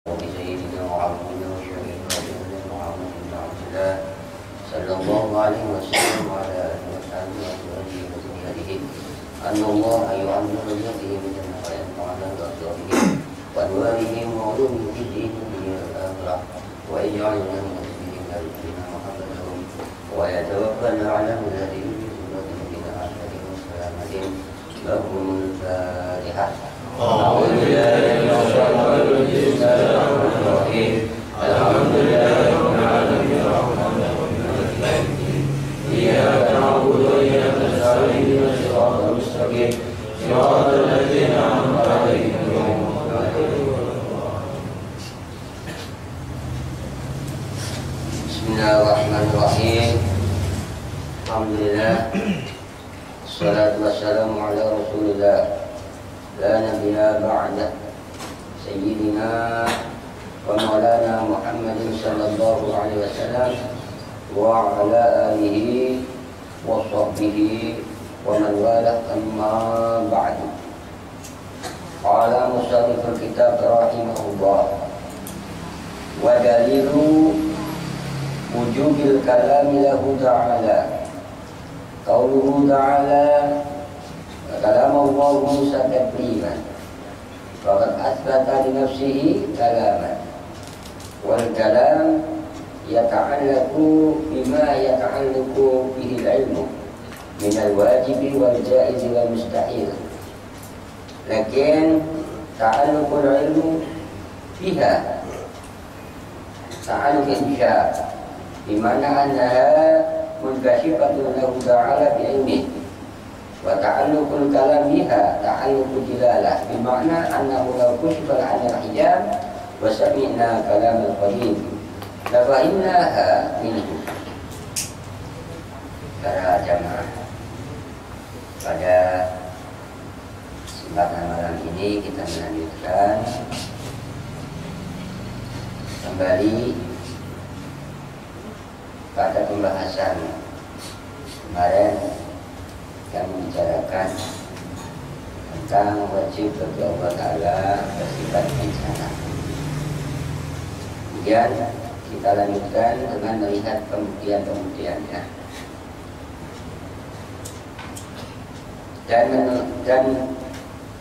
سيدنا وعظمنا وشفيعنا ونبينا محمد بن عبد الله صلى الله عليه وسلم وعلى آله وصحبه وأزواجه وذريته أن الله يعلم ذريته بجنة وينفعنا بأسراره وأنوارهم وعلومهم في الدين والدنيا والآخرة ويجعلنا من المسلمين الذين محبتهم ويتوفنا على هداهم بسنة نبينا أحمد وسلامة لهم الفاتحة. أعوذ بالله من الشيطان الرجيم. بسم الله الرحمن الرحيم. الحمد لله رب العالمين الرحمن الرحيم إياك نعبد وإياك نستعين اهدنا الصراط المستقيم صراط الذين أنعمت عليهم غير المغضوب عليهم ولا الضالين. بسم الله الرحمن الرحيم. الحمد لله والصلاة والسلام على رسول الله لا نبي بعده سيدنا ومولانا محمد صلى الله عليه وسلم وعلى آله وصحبه ومن والاه أما بعد. قال مصنف الكتاب رحمه الله: ودليل وجوب الكلام له تعالى قوله تعالى كلام الله موسى تكليما فقد أثبت لنفسه كلاما والكلام يتعلق بما يتعلق به العلم من الواجب والجائز والمستحيل، لكن تعلق العلم بها تعلق إنشاء بمعنى أنها منكشفة له تعالى بعلمه، وتعلق الكلام بها تعلق دلالة بمعنى أنه لو كشف عن الحجاب وسمعنا كلام القديم لفهمناها منه. Para jamaah, pada kesempatan malam ini kita melanjutkan kembali pada pembahasan kemarin yang membicarakan tentang wajib bagi Allah Ta'ala bersifat bencana. Kemudian kita lanjutkan dengan melihat pembuktian-pembuktiannya dan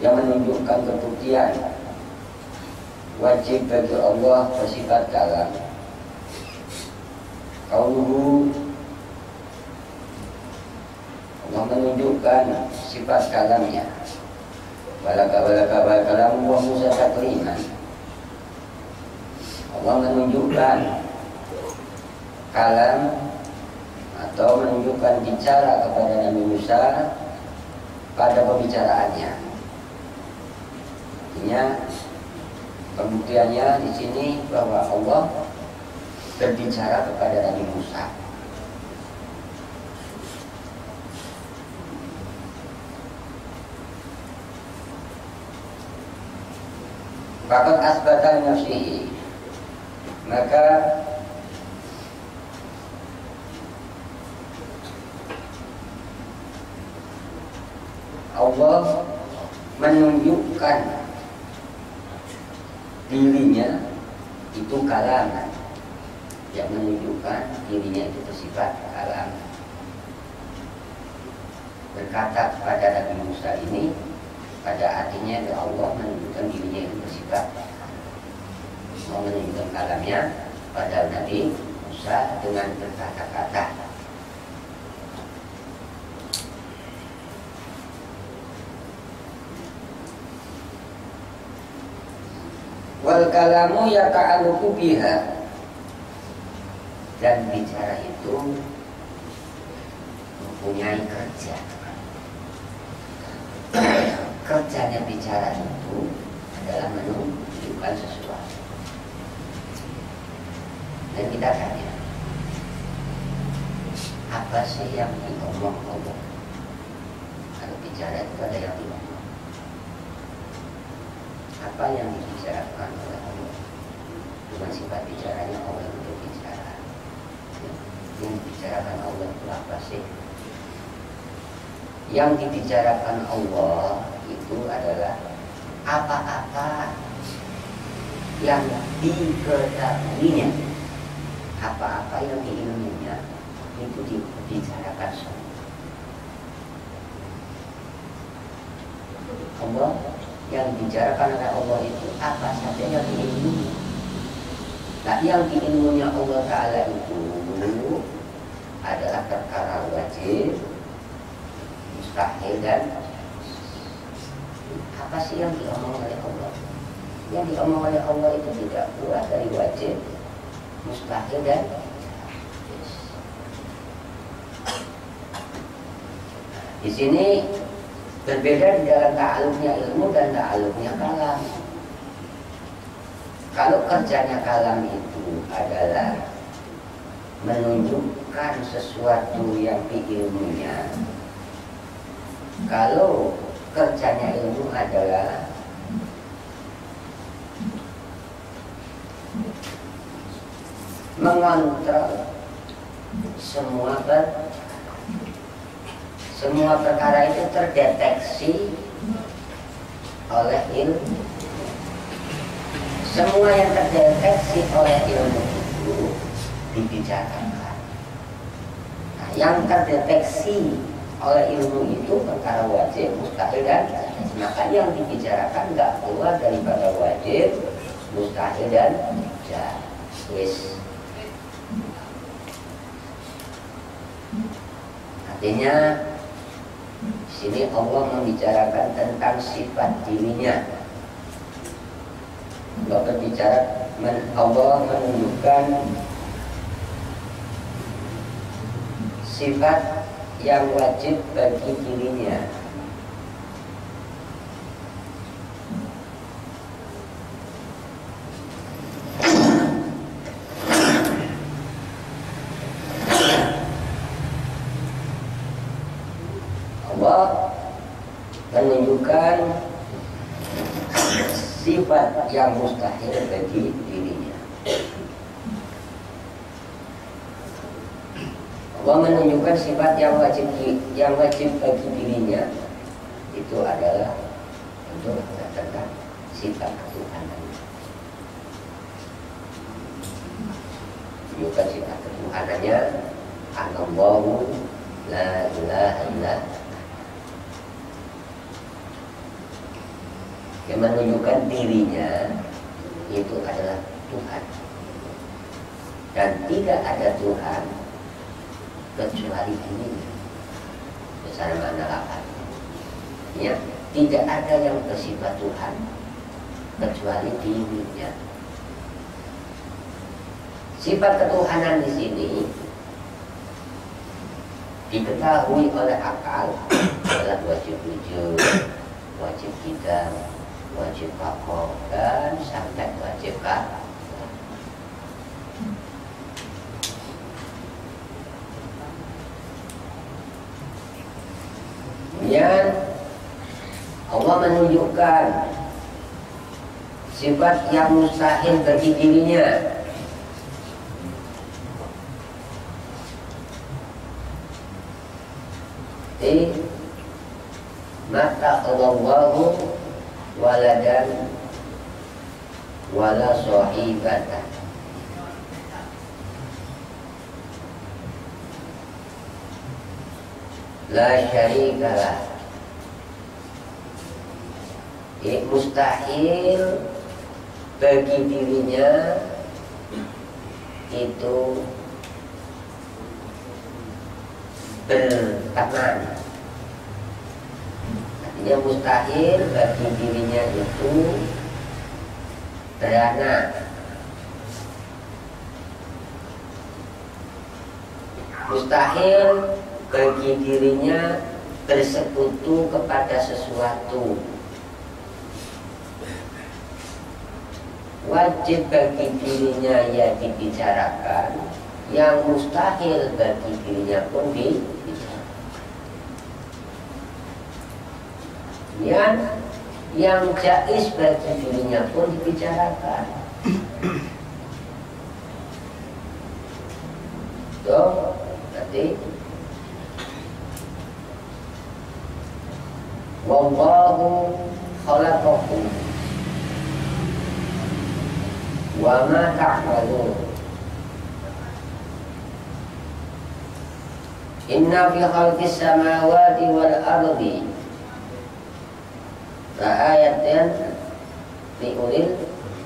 yang menunjukkan kebuktian wajib bagi Allah bersifat kalam. Qauluhu, Allah menunjukkan sifat kalamnya. Balaka kalam wa Musa takliman. Allah menunjukkan kalam atau menunjukkan bicara kepada Nabi Musa pada pembicaraannya. Artinya pembuktiannya di sini bahwa Allah berbicara kepada Nabi Musa. Fakat asbatan nafsihi, maka Allah menunjukkan dirinya itu kalam, yang menunjukkan dirinya itu bersifat kalam. Berkata kepada Nabi Musa ini pada artinya Allah menunjukkan dirinya itu bersifat, mau menunjukkan kalamnya pada Nabi Musa dengan berkata-kata. Wal kalamu yata'alluqu biha, dan bicara itu mempunyai kerja. Kerjanya bicara itu adalah menunjukkan sesuatu. Dan kita tanya, apa sih yang diomong Allah? Kalau bicara itu ada yang diomong. Apa yang dibicarakan oleh Allah? Dengan sifat bicaranya Allah itu berbicara. Yang dibicarakan Allah itu apa sih? Yang dibicarakan Allah itu adalah apa-apa yang diketahuinya, apa-apa yang diilmunya itu dibicarakan semua. Allah yang dibicarakan oleh Allah itu apa saja yang diilmunya. Nah, yang diilmunya Allah Ta'ala itu adalah perkara wajib, mustahil, dan apa sih yang diomong oleh Allah? Yang diomong oleh Allah itu tidak keluar dari wajib, mustahil, dan di sini berbeda di dalam ta'alluqnya ilmu dan ta'alluqnya kalam. Kalau kerjanya kalam itu adalah menunjukkan sesuatu yang diilmunya, kalau kerjanya ilmu adalah mengontrol semua perkara itu terdeteksi oleh ilmu. Semua yang terdeteksi oleh ilmu itu dibicarakan. Nah, yang terdeteksi oleh ilmu itu perkara wajib, mustahil, dan maka yang dibicarakan nggak keluar daripada wajib, mustahil, dan jaiz. Artinya di sini Allah membicarakan tentang sifat dirinya. Allah berbicara, Allah menunjukkan sifat yang wajib bagi dirinya. Allah menunjukkan sifat yang mustahil bagi dirinya. Allah menunjukkan sifat yang wajib bagi dirinya itu adalah untuk tentang sifat ketuhanan. Menunjukkan sifat ketuhanannya, Allahu la ilaha illa, yang menunjukkan dirinya itu adalah Tuhan, dan tidak ada Tuhan kecuali dirinya. Besar mana lapan? Ya, tidak ada yang bersifat Tuhan kecuali dirinya. Sifat ketuhanan di sini diketahui oleh akal adalah wajib wujud, wajib qidam, wajib baqa, dan sampai wajib qadar. Kemudian Allah menunjukkan sifat yang mustahil bagi dirinya. Mata Allahu waladan wala sahibatan. La syarikalah. Ini mustahil bagi dirinya itu berteman. Artinya mustahil bagi dirinya itu beranak. Mustahil bagi dirinya bersekutu kepada sesuatu. Wajib bagi dirinya yang dibicarakan, yang mustahil bagi dirinya pun dibicarakan. Yang jaiz bagi dirinya pun dibicarakan. Tuh, nanti wallahu khalaqakum wa ma ta'malun. Inna fi khalqis samawati wal ardi la ayatin li ulil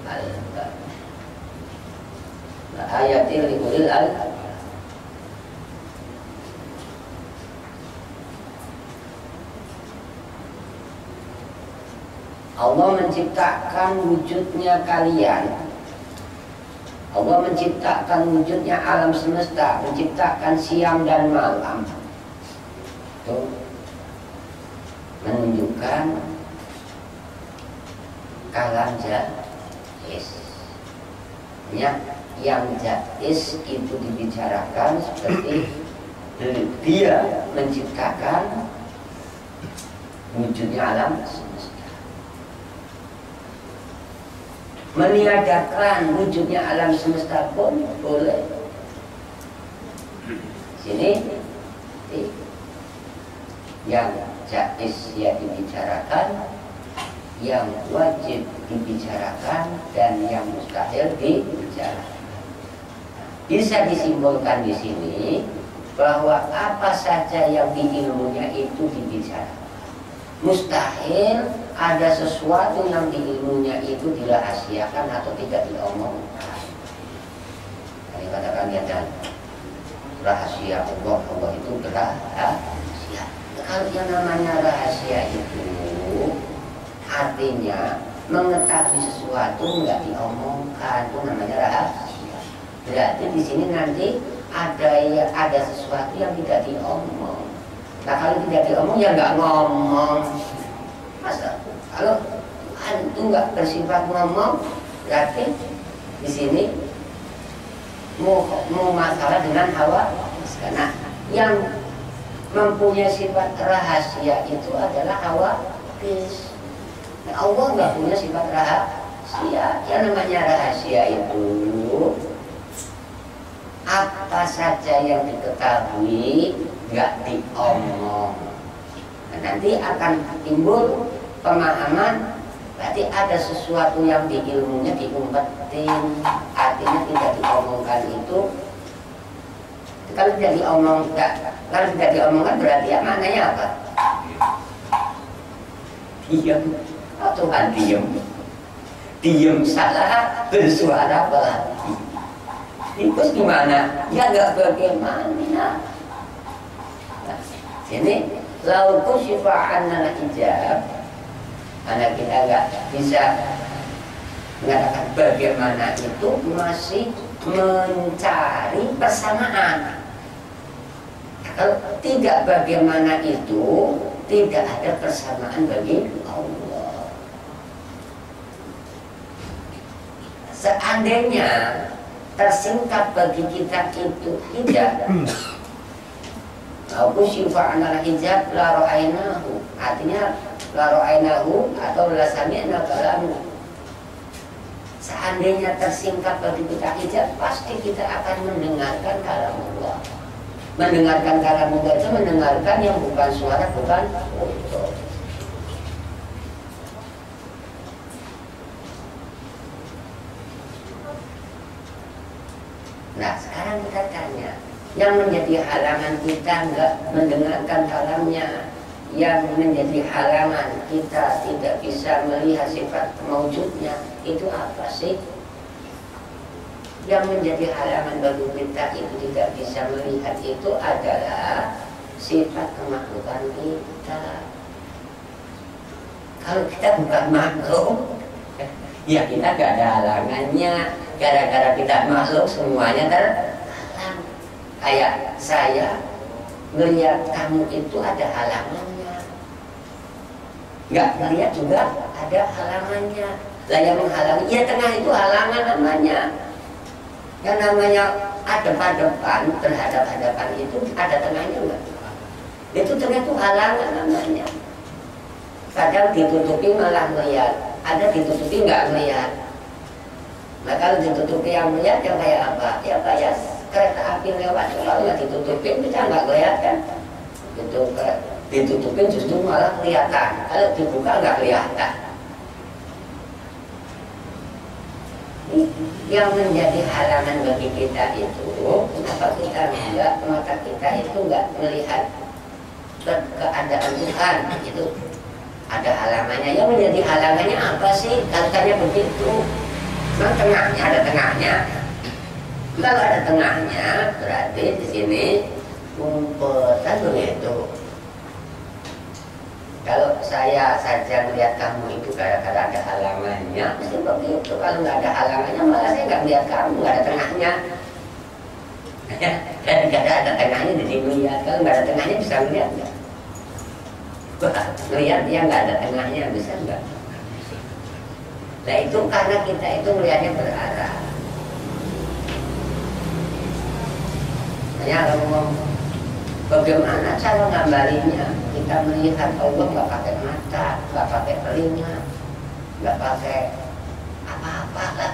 albab. La ayatin li ulil albab. Allah menciptakan wujudnya kalian. Allah menciptakan wujudnya alam semesta, menciptakan siang dan malam. Itu menunjukkan kalam jaiz. Yang jaiz itu dibicarakan seperti dia menciptakan wujudnya alam semesta. Meniadakan wujudnya alam semesta pun boleh. Sini yang jaiz ya dibicarakan, yang wajib dibicarakan, dan yang mustahil dibicarakan. Bisa disimpulkan di sini bahwa apa saja yang di ilmunya itu dibicarakan. Mustahil ada sesuatu yang di ilmunya itu dirahasiakan atau tidak diomongkan. Ini katakan ya, dan rahasia Allah itu rahasia. Kalau yang namanya rahasia itu artinya mengetahui sesuatu nggak diomongkan, itu namanya rahasia. Berarti di sini nanti ada sesuatu yang tidak diomong. Nah kalau tidak diomong ya nggak ngomong. Masa kalau Tuhan itu nggak bersifat ngomong, berarti di sini mau masalah dengan hawa. Karena yang mempunyai sifat rahasia itu adalah hawa. Nah, Allah nggak punya sifat rahasia. Yang namanya rahasia itu apa saja yang diketahui nggak diomong. Nah, nanti akan timbul pemahaman, berarti ada sesuatu yang di ilmunya diumpetin, artinya tidak diomongkan itu. Kalau tidak diomongkan berarti ya maknanya apa? Diam. Oh, Tuhan diam. Diam salah, bersuara berarti. Terus gimana? Ya nggak bagaimana. Ini lauku syifa'an al-hijab, karena kita nggak bisa mengatakan bagaimana itu, masih mencari persamaan. Kalau tidak bagaimana itu, tidak ada persamaan bagi Allah. Seandainya tersingkat bagi kita itu tidak, aku syifa'an al-hijab la ra'ainahu, artinya la ra'ainahu atau la sami'na kalamu. Seandainya tersingkat bagi kita hijab, pasti kita akan mendengarkan kalam Allah. Mendengarkan kalam Allah itu mendengarkan yang bukan suara, bukan foto. Nah sekarang kita tanya, yang menjadi halangan kita nggak mendengarkan kalamnya, yang menjadi halangan kita tidak bisa melihat sifat mewujudnya, itu apa sih? Yang menjadi halangan bagi kita itu tidak bisa melihat itu adalah sifat kemakhlukan kita. Kalau kita bukan makhluk, ya kita gak ada halangannya. Gara-gara kita makhluk semuanya terhalang. Kayak saya melihat kamu itu ada halangannya, nggak melihat juga ada halangannya. Lah yang menghalangi, ya tengah itu halangan namanya. Yang namanya hadap-hadapan, berhadap-hadapan itu ada tengahnya enggak? Itu tengah itu halangan namanya. Kadang ditutupi malah melihat, ada ditutupi nggak melihat. Nah kalau ditutupi yang melihat yang kayak apa? Ya kayak kereta api lewat, kalau nggak ditutupin kita nggak kelihatan. Ditutupin justru malah kelihatan. Kalau dibuka nggak kelihatan. yang menjadi halangan bagi kita itu, kenapa kita enggak, mata kita itu enggak melihat keadaan Tuhan itu ada halangannya. Yang menjadi halangannya apa sih? Katanya begitu. Memang tengahnya, ada tengahnya. Kalau ada tengahnya berarti di sini umpetan begitu. Kalau saya saja melihat kamu itu gara-gara ada halangannya, mesti begitu. Kalau nggak ada halangannya, malah saya nggak melihat kamu, nggak ada tengahnya. Gara-gara ada tengahnya jadi melihat. Kalau nggak ada tengahnya bisa melihat nggak? Wah, melihat dia nggak ada tengahnya bisa nggak? Nah itu karena kita itu melihatnya berarah. Hanya kalau bagaimana cara ngambarinya? Kita melihat Allah nggak pakai mata, nggak pakai telinga, nggak pakai apa-apa lah.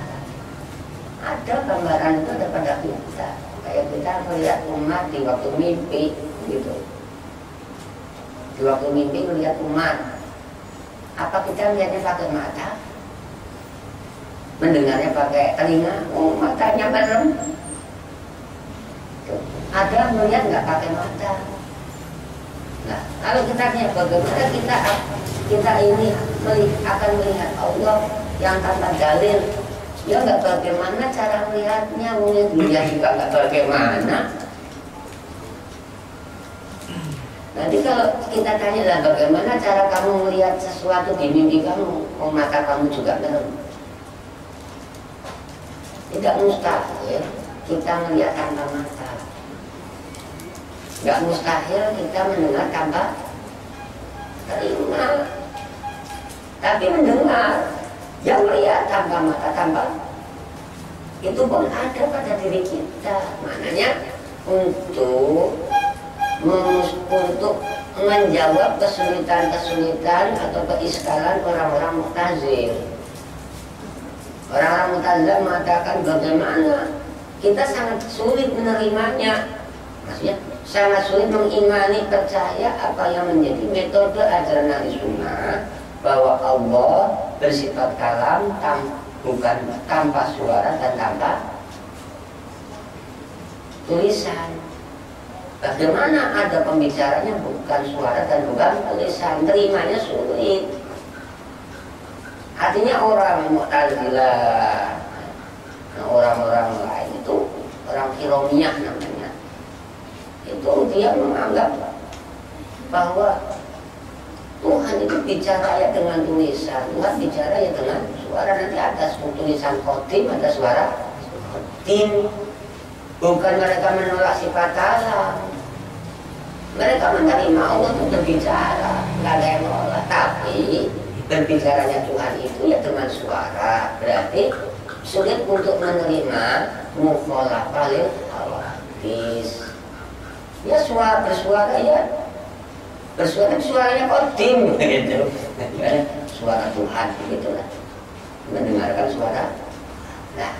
Ada gambaran itu ada pada kita. Kayak kita melihat umat di waktu mimpi, gitu. Di waktu mimpi melihat umat. Apa kita melihatnya pakai mata? Mendengarnya pakai telinga? Oh, matanya merem. Ada melihat nggak pakai mata. Nah, kalau kita lihat bagaimana kita ini akan melihat Allah yang tanpa dalil, ya nggak bagaimana cara melihatnya, mungkin dia juga nggak bagaimana. Nanti kalau kita tanya lah bagaimana cara kamu melihat sesuatu di mimpi kamu, oh mata kamu juga merem. Tidak mustahil kita melihat tanpa mata. Gak mustahil kita mendengar tanpa telinga, tapi mendengar, yang melihat tanpa mata, tanpa itu pun ada pada diri kita. Maknanya untuk menjawab kesulitan-kesulitan atau keiskalan orang-orang Mu'tazil. Orang-orang Mu'tazil mengatakan bagaimana kita sangat sulit menerimanya, maksudnya sangat sulit mengimani, percaya apa yang menjadi metode ajaran Ahli Sunnah, bahwa Allah bersifat kalam, bukan tanpa suara dan tanpa tulisan. Bagaimana ada pembicaranya bukan suara dan bukan tulisan, terimanya sulit. Artinya orang Mu'tazilah, orang-orang lain itu orang Kiromiyah namanya, itu dia menganggap bahwa Tuhan itu bicara ya dengan tulisan, Tuhan bicara ya dengan suara. Nanti ada tulisan khotim, ada suara khotim. Bukan mereka menolak sifat kalam, mereka menerima Allah untuk berbicara, nggak ada yang menolak. Tapi berbicaranya Tuhan itu ya dengan suara, berarti sulit untuk menerima mukhalafah lil hawadits. Ya bersuara ya suaranya kodim gitu, suara Tuhan begitulah, mendengarkan suara. Nah,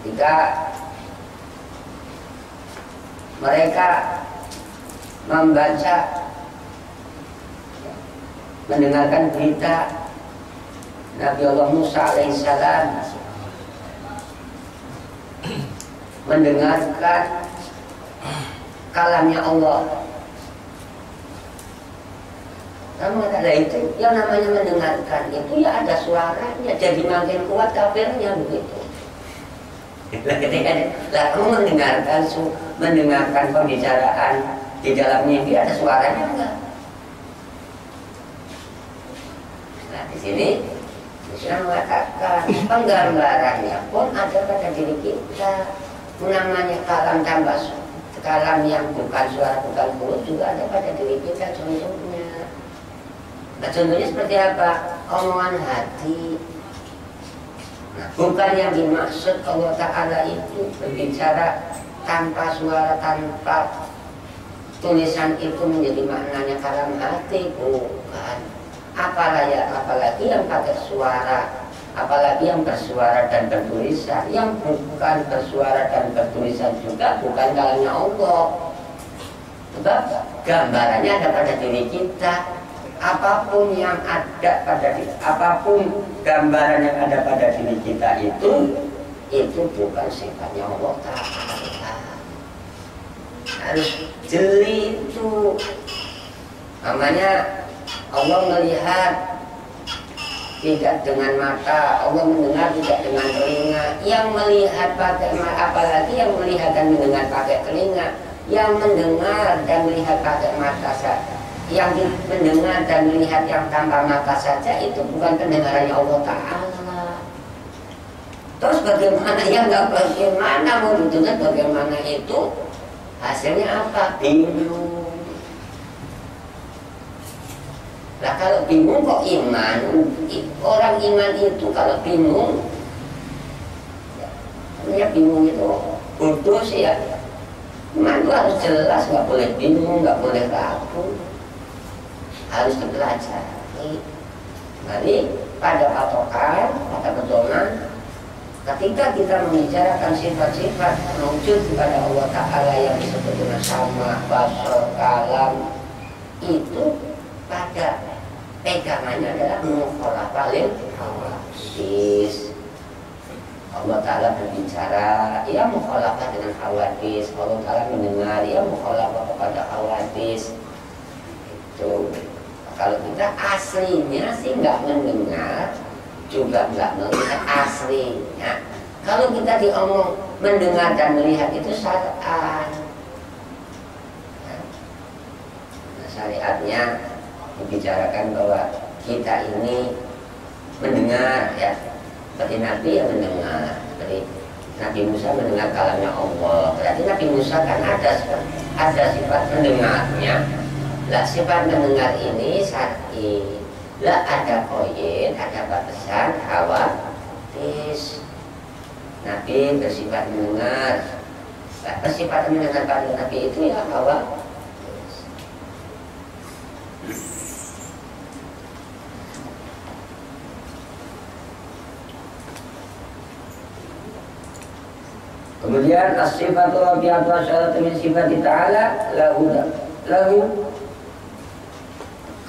jika mereka membaca, mendengarkan berita Nabi Allah Musa alaihissalam, mendengarkan kalamnya Allah. Kamu ada itu yang namanya mendengarkan itu ya ada suaranya, jadi makin kuat kafirnya begitu. Lah kamu mendengarkan pembicaraan di dalam mimpi ada suaranya enggak? Nah di sini saya mengatakan penggambarannya pun ada pada diri kita. Namanya kalam tambah kalam yang bukan suara, bukan huruf juga ada pada diri kita contohnya. Nah contohnya seperti apa? Omongan hati. Nah, bukan yang dimaksud Allah Ta'ala itu berbicara tanpa suara, tanpa tulisan itu menjadi maknanya kalam hati, bukan. Apalagi yang pakai suara, apalagi yang bersuara dan bertulisan, yang bukan bersuara dan bertulisan juga bukan kalamnya Allah. Sebab gambarannya ada pada diri kita. apapun yang ada pada diri, apapun gambaran yang ada pada diri kita itu bukan sifatnya Allah Ta'ala. Harus jeli itu. Namanya Allah melihat tidak dengan mata, Allah mendengar tidak dengan telinga. Yang melihat pakai mata, apalagi yang melihat dan mendengar pakai telinga, yang mendengar dan melihat pakai mata saja, yang mendengar dan melihat yang tanpa mata saja itu bukan pendengarannya Allah Ta'ala. Terus bagaimana yang nggak bagaimana wujudnya bagaimana itu hasilnya apa? Bingung. Nah kalau bingung kok iman, orang iman itu kalau bingung, ya bingung itu bodoh sih ya. Iman itu harus jelas, nggak boleh bingung, nggak boleh ragu, harus dipelajari. Jadi pada patokan, pada pedoman, ketika kita membicarakan sifat-sifat wujud kepada Allah Ta'ala yang disebut dengan sama, basar, kalam, itu pada pegangannya adalah mukhalafah lil hawadis. Allah Ta'ala berbicara, ia mukhalafah dengan hawadis. Allah Ta'ala mendengar, ia mukhalafah kepada hawadis. Itu kalau kita aslinya sih nggak mendengar, juga nggak melihat aslinya. Kalau kita diomong mendengar dan melihat itu syar'an. Nah, syariatnya dibicarakan bahwa kita ini mendengar, ya, seperti Nabi yang mendengar, seperti Nabi Musa mendengar kalamnya Allah. Berarti Nabi Musa kan ada sifat mendengarnya. Lah sifat mendengar ini syar'i. Lah ada koin, ada batasan hawadis. Nabi bersifat mendengar. Bersifat mendengar pada Nabi itu ya hawadis. Kemudian as-sifatu rabi'atu asyaratu min sifati ta'ala lahu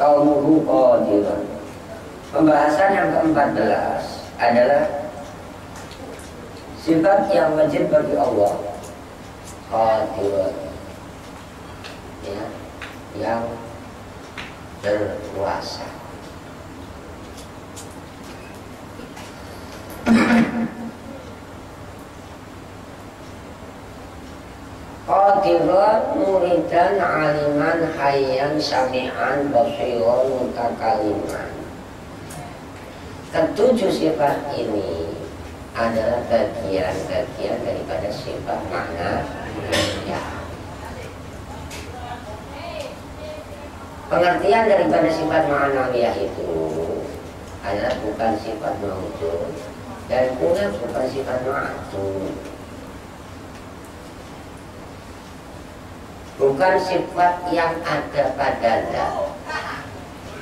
qaumuhu qadirun. Pembahasan yang ke-14 adalah sifat yang wajib bagi Allah, qadirun, ya, yang berkuasa. Qadirun muridan aliman hayyan sami'an basiran mutakaliman. Ketujuh sifat ini adalah bagian-bagian daripada sifat makna ya. Pengertian daripada sifat ma'nawiyah itu adalah bukan sifat mawjud dan pula bukan sifat ma'dum. Bukan sifat yang ada pada zat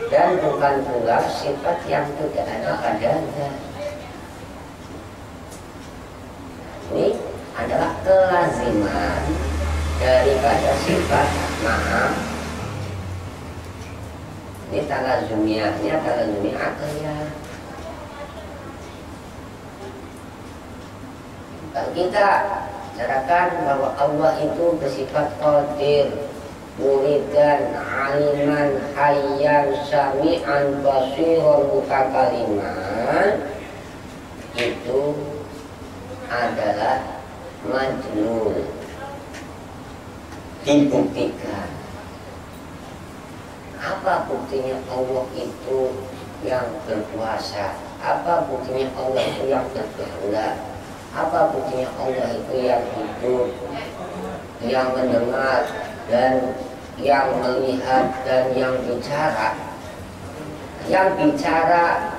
dan bukan pula sifat yang tidak ada pada zat. Ini adalah kelaziman daripada sifat maha. Ini talazumiahnya talazumi akliyah. Kalau kita bicarakan bahwa Allah itu bersifat qadir, muridan, aliman, hayyan, sami'an, basiran, mutakaliman, itu adalah majnun, dibuktikan. Apa buktinya Allah itu yang berkuasa? Apa buktinya Allah itu yang berkehendak? Apa buktinya Allah itu yang hidup, yang mendengar, dan yang melihat, dan yang bicara? Yang bicara,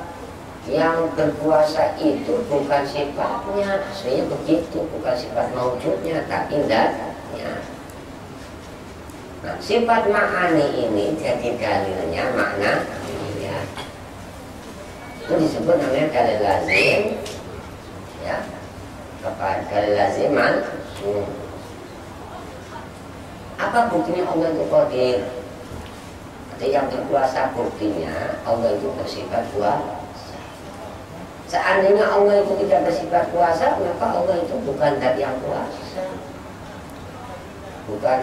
yang berkuasa itu bukan sifatnya, aslinya begitu, bukan sifat maujudnya, tapi datnya. Nah, sifat ma'ani ini jadi dalilnya makna ya. Itu disebut namanya dalil lazim, ya, kepada laziman. Apa buktinya Allah itu qadir? yang berkuasa, buktinya Allah itu bersifat kuasa. Seandainya Allah itu tidak bersifat kuasa, maka Allah itu bukan zat yang kuasa, bukan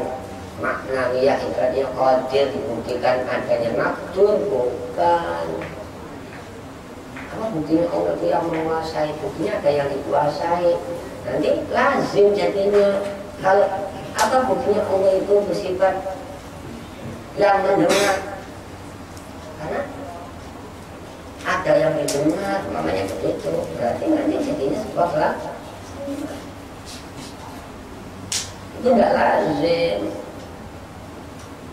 maknawiyah ikatnya qadir, dibuktikan adanya makdur, bukan. Apa buktinya Allah itu yang menguasai? Buktinya ada yang dikuasai. Nanti lazim jadinya. Kalau apa buktinya Allah itu bersifat yang mendengar? Karena ada yang didengar, namanya begitu. Berarti nanti jadinya sebuah kelak. Itu tidak lazim.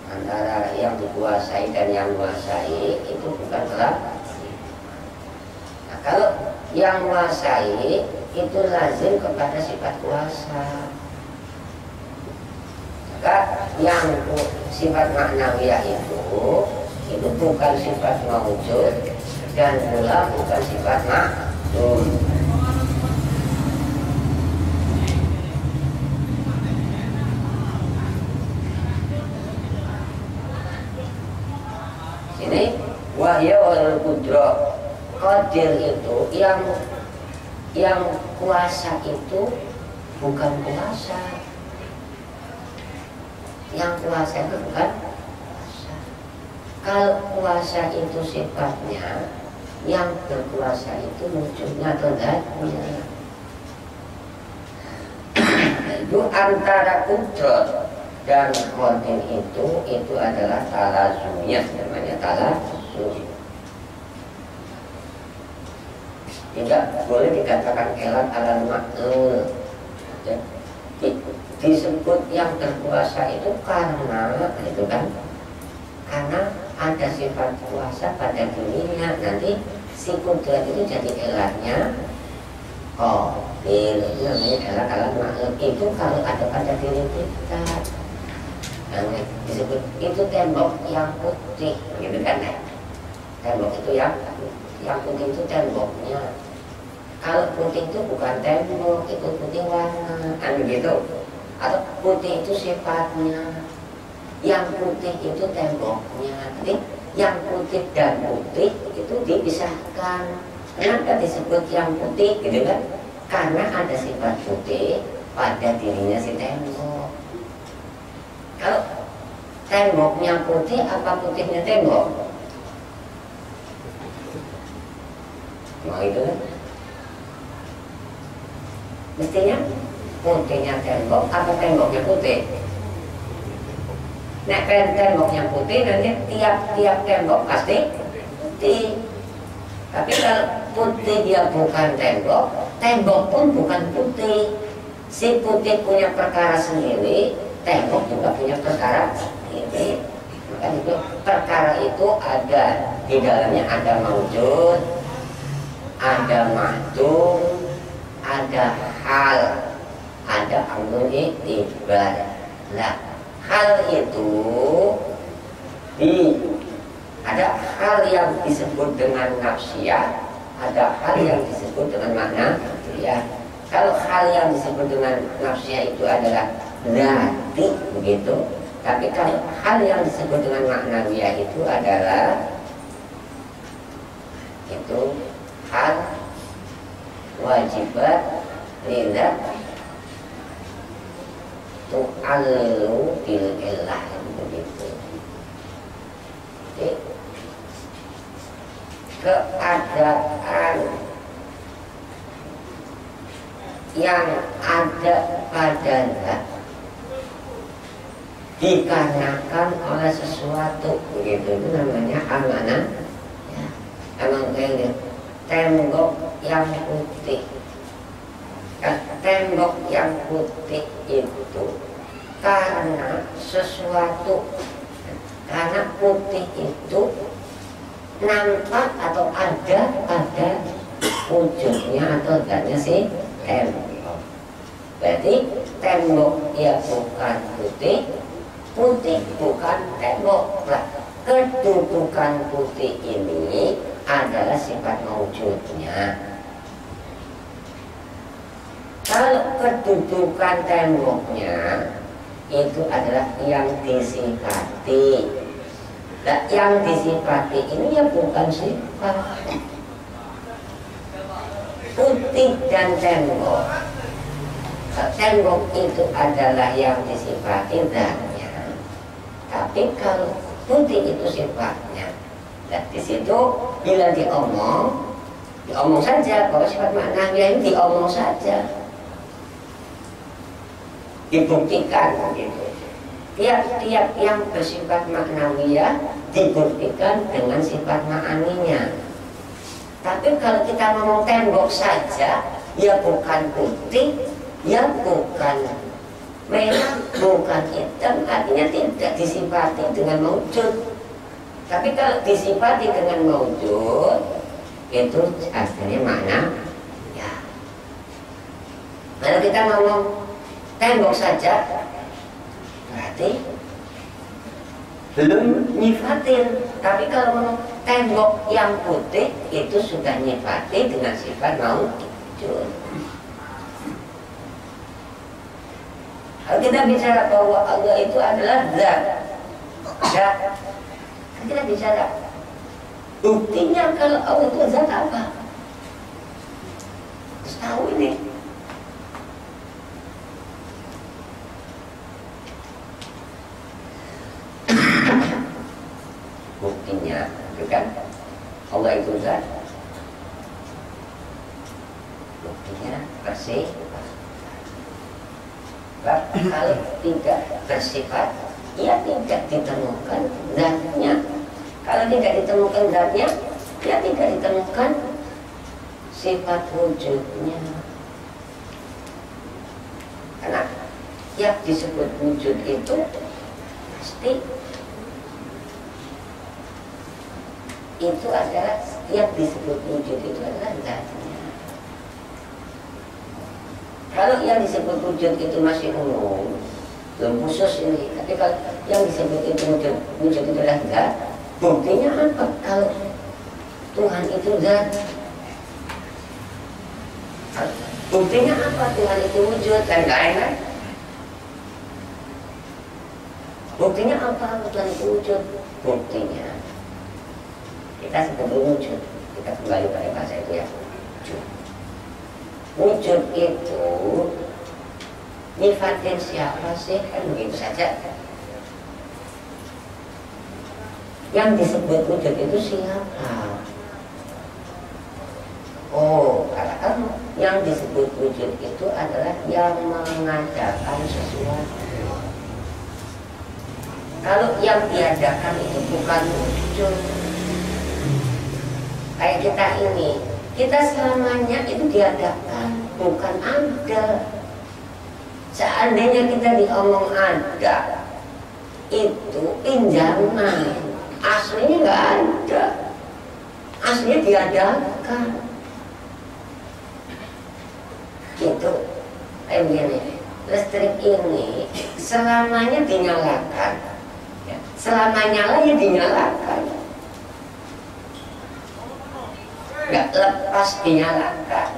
Antara yang dikuasai dan yang menguasai itu bukan kelak. Nah, kalau yang menguasai itu lazim kepada sifat kuasa. Maka yang sifat maknawiyah itu bukan sifat maujud dan pula bukan sifat makdum. Ini wahya wal qudra. Qadir itu yang kuasa itu bukan kuasa. Yang kuasa itu bukan kuasa. Kalau kuasa itu sifatnya, yang berkuasa itu wujudnya atau zatnya. Itu antara qudrat dan qadir itu adalah talazumiyah, namanya talazum. Tidak boleh dikatakan elat alal makhlul. Ya. Disebut yang berkuasa itu karena itu kan, karena ada sifat kuasa pada dirinya. Nanti si kudrat itu jadi elatnya. Oh, ini namanya elat alal makhlul. Itu kalau ada pada diri kita. Yang disebut itu tembok yang putih, gitu kan ya? Tembok itu yang putih itu temboknya. Kalau putih itu bukan tembok, itu putih warna, kan begitu? Atau putih itu sifatnya. Yang putih itu temboknya. Jadi yang putih dan putih itu dipisahkan. Kenapa disebut yang putih, gitu kan? Karena ada sifat putih pada dirinya si tembok. Kalau temboknya putih, apa putihnya tembok? Mau itu kan? Mestinya putihnya tembok, apa temboknya putih? Nek temboknya putih, nanti tiap tembok pasti putih. Tapi kalau putih dia bukan tembok, tembok pun bukan putih. Si putih punya perkara sendiri, tembok juga punya perkara sendiri. Maka itu perkara itu ada di dalamnya, ada maujud, ada mahdum, ada hal, ada amrun i'tibar. Nah, hal itu ada hal yang disebut dengan nafsiyah, ada hal yang disebut dengan makna ya. Kalau hal yang disebut dengan nafsiyah itu adalah zati, begitu. Tapi kalau hal yang disebut dengan maknawiyah itu adalah itu hal wajibat lillah tu'allu bil ilah, begitu. Jadi, keadaan yang ada padanya dikarenakan oleh sesuatu, begitu, itu namanya amanah ya. Emang kayak tembok yang putih, tembok yang putih itu karena sesuatu, karena putih itu nampak atau ada pada wujudnya atau zatnya si tembok. Berarti tembok ya bukan putih, putih bukan tembok. Nah, kedudukan putih ini adalah sifat maujudnya. Kalau kedudukan temboknya itu adalah yang disifati. Nah, yang disifati ini ya bukan sifat. Putih dan tembok. Tembok itu adalah yang disifati zatnya. Tapi kalau putih itu sifatnya. Dan di situ bila diomong saja bahwa sifat maknanya ini diomong saja, dibuktikan gitu. Tiap-tiap yang bersifat maknawiyah dibuktikan dengan sifat ma'aninya. Tapi kalau kita ngomong tembok saja, ya bukan putih, ya bukan merah, bukan hitam, artinya tidak disifati dengan maujud. Tapi kalau disifati dengan maujud, itu artinya makna ya. Kalau kita ngomong tembok saja, berarti belum nyifatin. Tapi kalau ngomong tembok yang putih, itu sudah nyifati dengan sifat maujud. Kalau kita bicara bahwa Allah itu adalah zat, kita bicara buktinya kalau Allah itu zat apa? Terus tahu ini. Buktinya, itu kan Allah itu zat. Buktinya bersih. Kalau tidak bersifat, ya tidak ditemukan zatnya. Kalau tidak ditemukan zatnya, ya tidak ditemukan sifat wujudnya. Karena yang disebut wujud itu pasti itu adalah yang disebut wujud itu adalah zatnya. Kalau yang disebut wujud itu masih umum, belum khusus ini. Tapi kalau yang disebut itu wujud itu adalah zat, buktinya apa? Kalau Tuhan itu zat, buktinya apa Tuhan itu wujud dan lain-lain? Buktinya apa Tuhan itu wujud? Buktinya kita sebut wujud. Kita kembali pada bahasa itu ya, wujud. Wujud itu nyifatin siapa sih? Kan begitu saja. Yang disebut wujud itu siapa? Oh, katakan yang disebut wujud itu adalah yang mengadakan sesuatu. Kalau yang diadakan itu bukan wujud, kayak kita ini, kita selamanya itu diadakan, bukan ada. Seandainya kita diomong ada, itu pinjaman, aslinya nggak ada, aslinya diadakan. Itu kayak begini, listrik ini selamanya dinyalakan, ya, selama nyala ya dinyalakan, nggak lepas dinyalakan.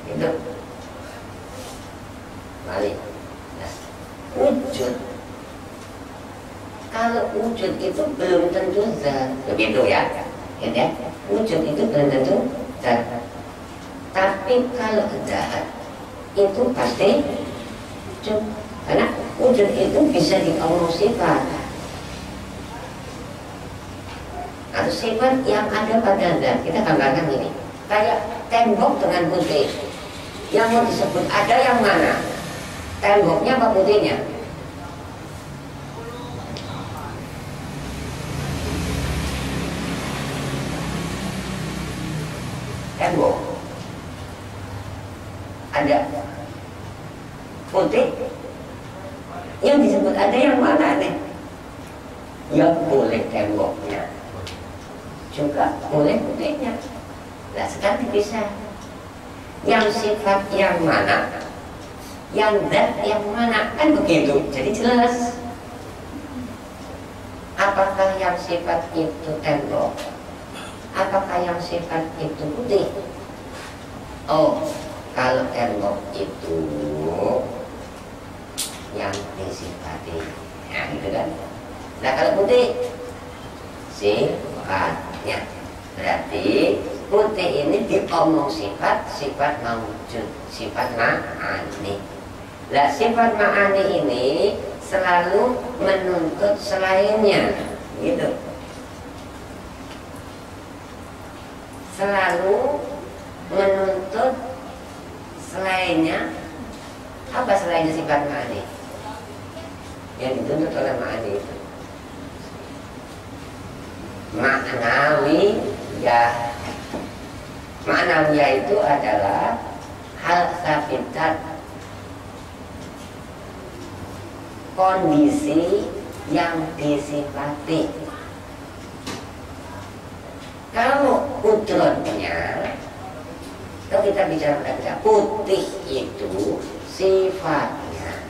Itu balik. Nah, wujud, kalau wujud itu belum tentu zat, begitu ya, gitu ya. Wujud itu belum tentu zat. Tapi kalau zat itu pasti wujud, karena wujud itu bisa diomong sifat atau sifat yang ada pada zat. Kita gambarkan ini, kayak tembok dengan putih. Yang mau disebut ada yang mana? Temboknya apa putihnya? Tembok. Ada putih. Yang disebut ada yang mana nih? Yang boleh temboknya, juga boleh putihnya. Nah, sekarang dipisah. Yang sifat yang mana, yang zat yang mana, kan begitu. Jadi jelas. Apakah yang sifat itu tembok? Apakah yang sifat itu putih? Oh, kalau tembok itu yang disifati, nah gitu kan. Nah kalau putih sifatnya. Berarti putih ini diomong sifat, sifat mawujud, sifat ma'ani. Nah, sifat ma'ani ini selalu menuntut selainnya, gitu. Selalu menuntut selainnya. Apa selainnya sifat ma'ani? Yang dituntut oleh ma'ani itu ma'nawiyah. Ma'nawiyah itu adalah hal sabitat, kondisi yang disifati. Kalau kudrotnya, kalau kita bicara putih itu sifatnya.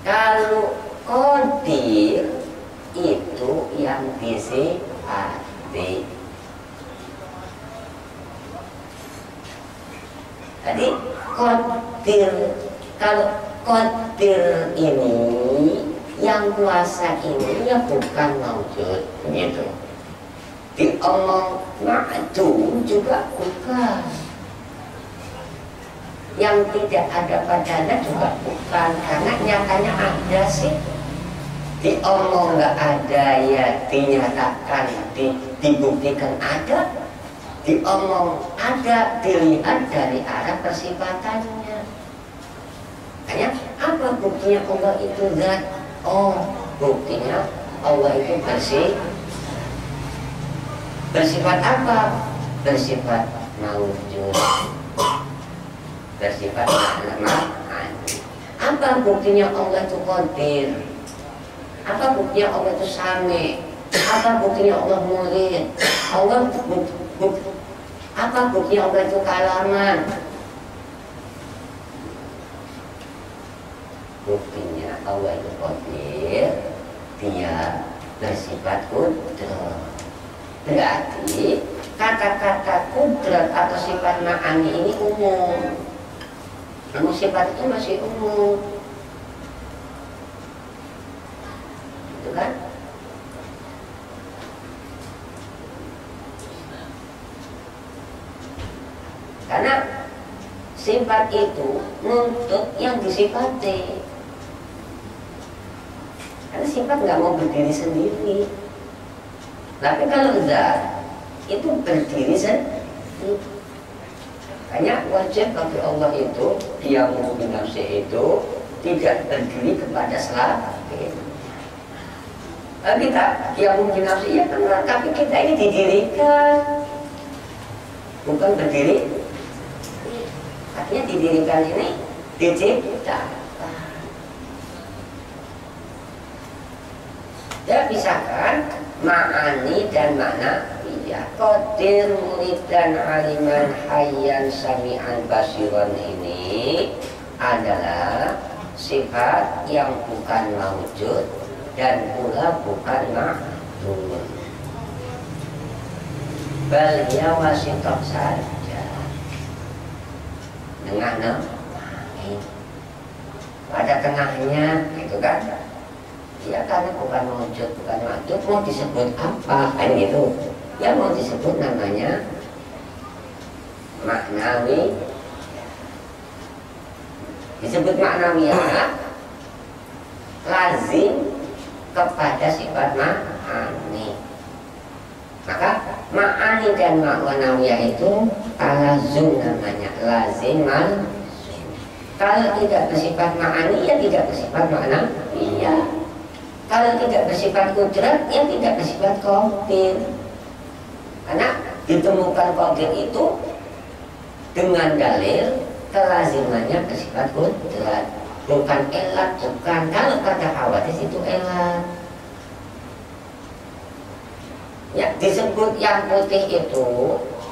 Kalau qadir itu yang disifati. Jadi qadir, kalau qadir ini yang kuasa ini ya bukan maujud, gitu. Diomong ma'dum juga bukan, yang tidak ada padanya juga bukan, karena nyatanya ada sih. Diomong nggak ada ya dinyatakan, dibuktikan ada. Diomong ada, dilihat dari arah persifatannya. Hanya apa buktinya Allah itu zat? Oh, buktinya Allah itu bersifat apa? Bersifat mawujud, bersifat ma'ani. Apa buktinya Allah itu qadir? Apa buktinya Allah itu sami? Apa buktinya Allah murid? Apa buktinya Allah itu kalaman? Buktinya Allah itu qadir, dia bersifat qudrat. Berarti kata-kata qudrat atau sifat ma'ani ini umum. Namun sifat itu masih umum, itu kan? Karena sifat itu nuntut yang disifati. Karena sifat nggak mau berdiri sendiri. Tapi kalau zat itu berdiri sendiri. Hanya wajib bagi Allah itu, dia mungkin nafsi itu tidak berdiri kepada selain. Kita, dia mungkin nafsi ya benar, tapi kita ini didirikan, bukan berdiri. Artinya didirikan ini diciptakan. Ya pisahkan ma'ani dan ma'nawiyah. Qadir, murid dan aliman, hayyan, sami'an, basiran ini adalah sifat yang bukan mawujud dan pula bukan ma'lum. Bal ya wasitoh saja. Tengah pada tengahnya, gitu kan? Ya karena bukan mawujud, bukan ma'lum, mau disebut apa kan gitu. Ya mau disebut namanya ma'nawi. Disebut ma'nawiyah lazim kepada sifat ma'ani. Maka ma'ani dan ma'nawiyah itu lazim namanya, lazim malzum. Kalau tidak bersifat ma'ani ya tidak bersifat ma'nawiyah. Kalau tidak bersifat qudrat, ya tidak bersifat qadir. Karena ditemukan qadir itu dengan dalil kelazimannya bersifat qudrat, bukan elat, bukan. Kalau kata hawadis itu elat. Ya disebut yang putih itu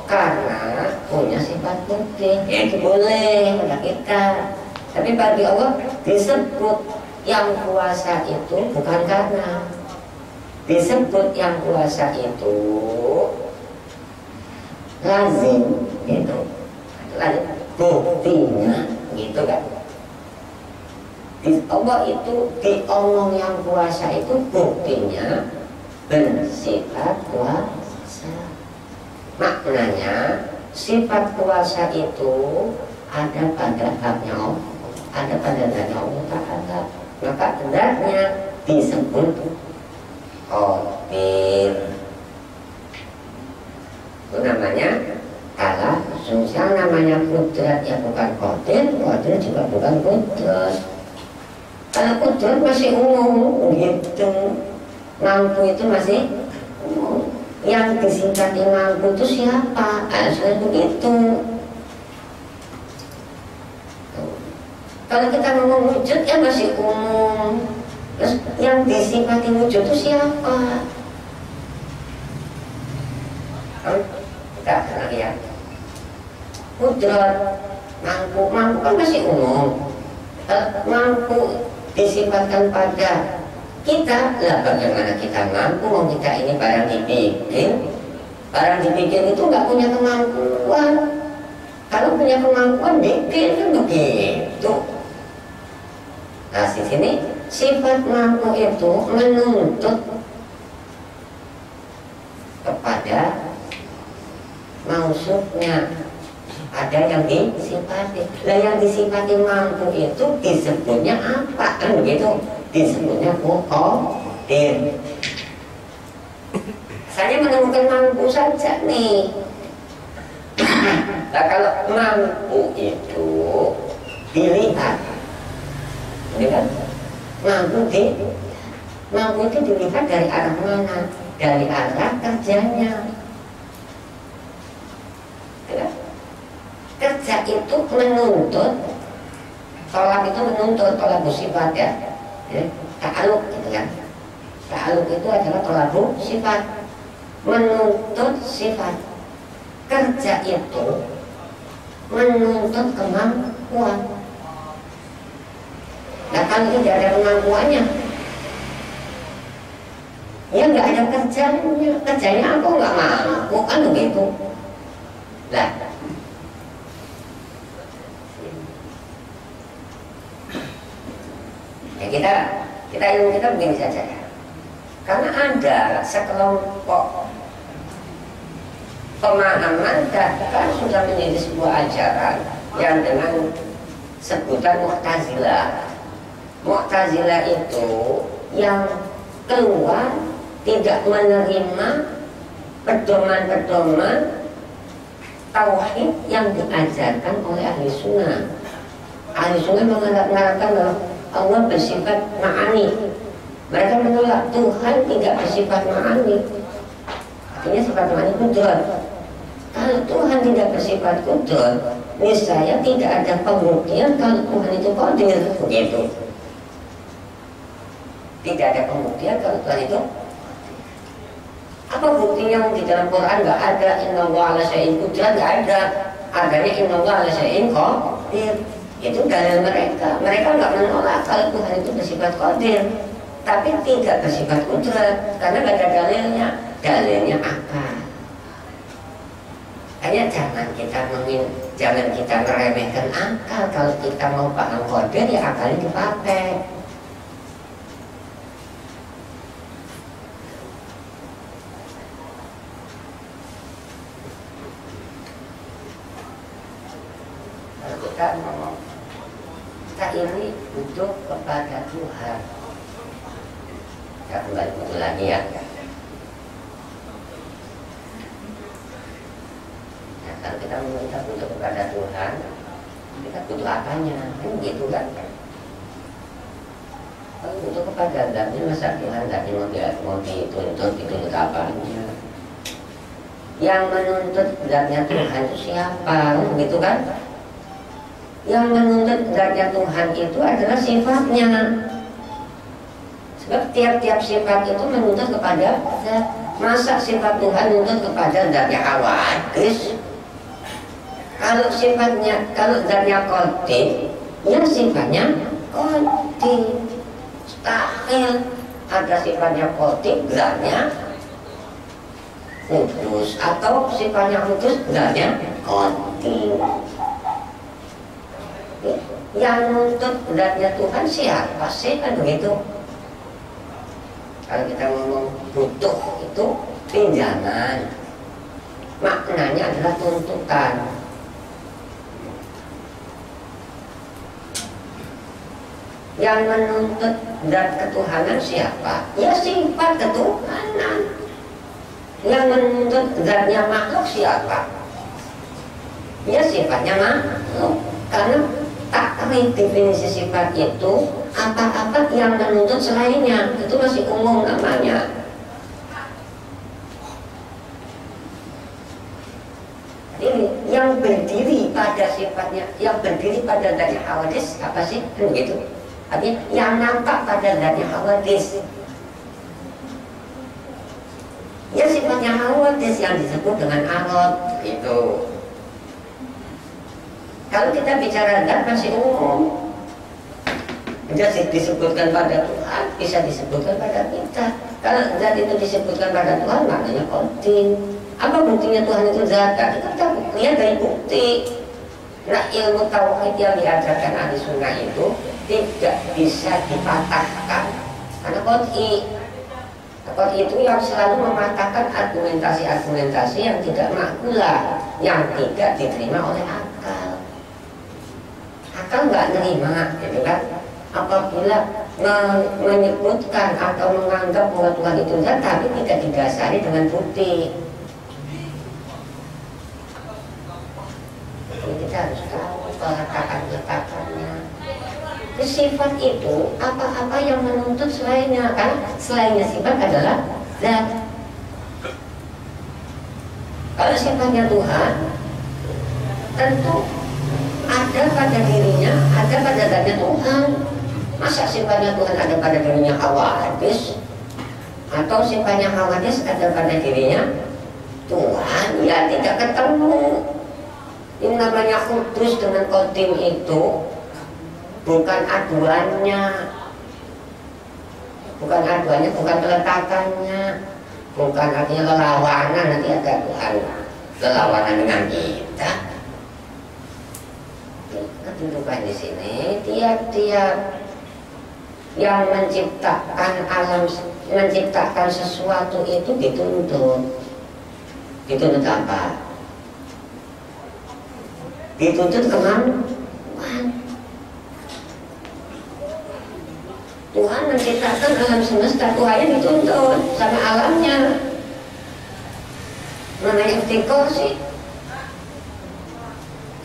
karena punya sifat putih. Ya itu boleh pada kita. Tapi bagi Allah disebut yang kuasa itu bukan karena. Disebut yang kuasa itu lazim, gitu. Lazim buktinya, gitu kan. Allah itu diomong yang kuasa itu buktinya bersifat kuasa. Maknanya sifat kuasa itu ada pada haknya Allah, ada pada zatnya Allah Ta'ala. Maka zatnya disebut qadir. Itu namanya kalau susah namanya kudrat ya bukan qadir, qadir juga bukan kudrat. Kalau kudrat masih umum gitu, mampu itu masih umum. Yang disingkati mampu itu siapa? Asal begitu. Kalau kita ngomong wujud ya masih umum. Terus yang disifati wujud itu siapa? Kita lagi ya. Kudrat, mampu kan masih umum. Mampu disifatkan pada kita, lah bagaimana kita mampu? Mau kita ini barang dibikin itu nggak punya kemampuan. Kalau punya kemampuan bikin kan begitu. Nah di sini sifat mampu itu menuntut kepada maksudnya. Ada yang disifati. Lah yang disifati mampu itu disebutnya apa? Kan begitu. Disebutnya qadir. Saya menemukan mampu saja nih. Nah kalau mampu itu dilihat, kan? Mampu itu dilihat dari arah mana? Dari arah kerjanya. Ya? Kerja itu menuntut, tolak itu menuntut, tolak bersifat ya. Ta'aluk gitu kan. Ta'aluk itu adalah tolak sifat, menuntut sifat. Kerja itu menuntut kemampuan. Nah kalau tidak ada kemampuannya, ya nggak ada kerjanya. Kerjanya aku nggak mampu kan begitu. Lah ya kita ilmu kita begini saja ya. Karena ada sekelompok pemahaman bahkan sudah menjadi sebuah ajaran yang dengan sebutan Mu'tazilah. Mu'tazilah itu yang keluar tidak menerima pedoman-pedoman tauhid yang diajarkan oleh ahli sunnah. Ahli sunnah mengatakan bahwa Allah bersifat ma'ani. Mereka menolak Tuhan tidak bersifat ma'ani. Artinya sifat ma'ani kudrat. Kalau Tuhan tidak bersifat kudrat, niscaya tidak ada pembuktian kalau Tuhan itu qadir. Begitu. Tidak ada pembuktian kalau Tuhan itu. Apa buktinya di dalam Quran? Nggak ada. Innallaha ala syai'in qudrat, nggak ada. Adanya innallaha ala syai'in qadir. Itu dalil mereka. Mereka nggak menolak kalau Tuhan itu bersifat qadir, tapi tidak bersifat qudrat karena nggak ada dalilnya. Dalilnya apa? Hanya jangan kita meremehkan akal. Kalau kita mau paham qadir ya akalnya dipakai. Kalau kita ngomong kita ini butuh kepada Tuhan. Kita kembali lagi ya. Nah, kalau kita meminta butuh kepada Tuhan, kita butuh apanya? Kan gitu kan? Kalau butuh kepada zatnya, masa Tuhan zatnya mau dituntut apanya? Yang menuntut zatnya Tuhan itu siapa? Gitu kan? Yang menuntut zatnya Tuhan itu adalah sifatnya. Sebab tiap-tiap sifat itu menuntut kepada zat. Masa sifat Tuhan menuntut kepada zatnya hawadis? Kalau zatnya qadir, ya sifatnya qadir. Mustahil ada sifatnya qadir, zatnya kudus, atau sifatnya kudus, zatnya qadir. Yang menuntut zatnya Tuhan siapa sih? Kan begitu. Kalau kita ngomong butuh itu pinjaman, maknanya adalah tuntutan. Yang menuntut zat ketuhanan siapa? Ya sifat ketuhanan. Yang menuntut zatnya makhluk siapa? Ya sifatnya makhluk. Karena takrif definisi sifat itu apa-apa yang menuntut selainnya, itu masih umum namanya. Ini yang berdiri pada sifatnya, yang berdiri pada zatnya hawadis apa sih? Begitu. Artinya yang nampak pada zatnya hawadis. Ya sifatnya hawadis yang disebut dengan arad itu. Kalau kita bicara zat masih umum, bisa disebutkan pada Tuhan, bisa disebutkan pada kita. Kalau zat itu disebutkan pada Tuhan, maknanya qadim. Apa buktinya Tuhan itu zat? Kita lihat dari bukti. Nah, ilmu tauhid yang diajarkan ahli sunnah itu tidak bisa dipatahkan karena qad'i. Qad'i itu yang selalu mematahkan argumentasi-argumentasi yang tidak makula, yang tidak diterima oleh akal. Akal nggak nerima, gitu kan? Apabila menyebutkan atau menganggap bahwa Tuhan itu zat tapi tidak didasari dengan bukti. Kita harus tahu peletakan-peletakannya. Sifat itu apa-apa yang menuntut selainnya, kan? Selainnya sifat adalah zat. Kalau sifatnya Tuhan, tentu ada pada dirinya, ada pada zatnya Tuhan. Masa sifatnya Tuhan ada pada dirinya hawadis, atau sifatnya hawadis ada pada dirinya Tuhan? Ya tidak ketemu. Ini namanya kudus dengan qadim itu bukan aduannya, bukan peletakannya, bukan artinya lelawanan. Nanti ada Tuhan lelawanan dengan kita. Kedudukan di sini tiap-tiap yang menciptakan alam, menciptakan sesuatu itu dituntut apa? Dituntut kemampuan. Tuhan menciptakan alam semesta, Tuhannya dituntut sama alamnya. Namanya iftikor sih.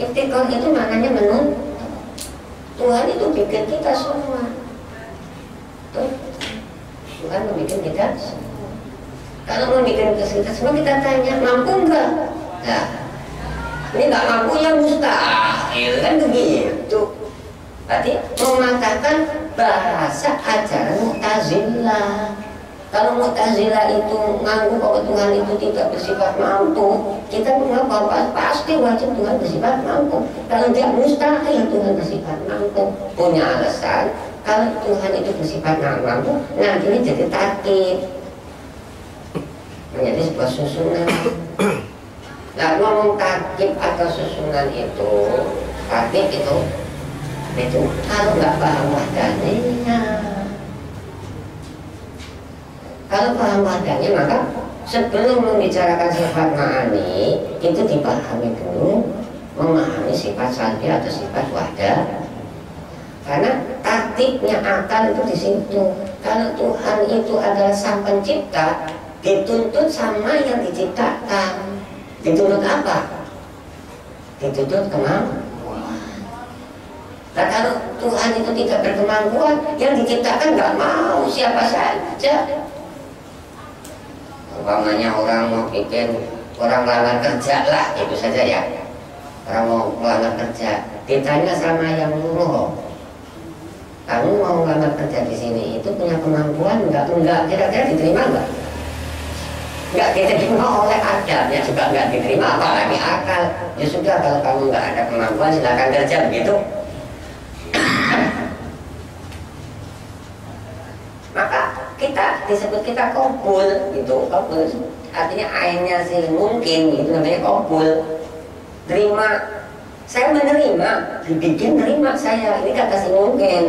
Iftikor itu maknanya menuntut. Tuhan itu bikin kita semua. Tuhan membuat kita semua. Kalau mau bikin kita semua, kita tanya mampu enggak? Nah, ini nggak mampu ya mustahil, kan begitu. Berarti mematahkan bahasa ajaran Mu'tazilah. Kalau Mu'tazilah itu menganggap bahwa Tuhan itu tidak bersifat mampu, kita mengapa pasti wajib Tuhan bersifat mampu. Kalau dia mustahil Tuhan bersifat mampu, punya alasan. Kalau Tuhan itu bersifat mampu, nah ini jadi tarkib, menjadi sebuah susunan. Nah, ngomong tarkib atau susunan itu, tarkib itu kalau nggak paham wahdaninya. Kalau paham wahdaninya, maka sebelum membicarakan sifat ma'ani itu dipahami dulu, memahami sifat salbi atau sifat wahdah. Karena tarkibnya akal itu di situ. Kalau Tuhan itu adalah sang pencipta, dituntut sama yang diciptakan. Dituntut apa? Dituntut kemampuan. Nah, kalau Tuhan itu tidak berkemampuan, yang diciptakan nggak mau siapa saja. Umpamanya orang mau bikin, orang melamar kerja lah, itu saja ya. Orang mau melamar kerja, ditanya sama yang nyuruh, kamu mau melamar kerja di sini, itu punya kemampuan nggak? Enggak, kira-kira diterima nggak? Nggak diterima oleh adabnya juga nggak diterima, apalagi akal. Ya sudah, kalau kamu nggak ada kemampuan silakan kerja, begitu. Maka kita disebut kita qabul, itu qabul artinya ainnya sih mungkin, itu namanya qabul. Terima, saya menerima, dibikin terima saya, ini kata si mungkin.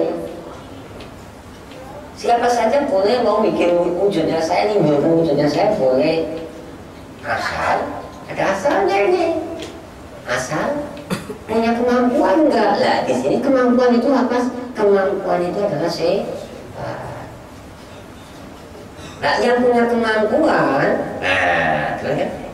Siapa saja boleh mau bikin wujudnya saya, nimbulkan wujudnya saya boleh, asal ada asalnya ini, asal punya kemampuan enggak lah. Di sini kemampuan itu apa? Kemampuan itu adalah sifat. Nah, yang punya kemampuan,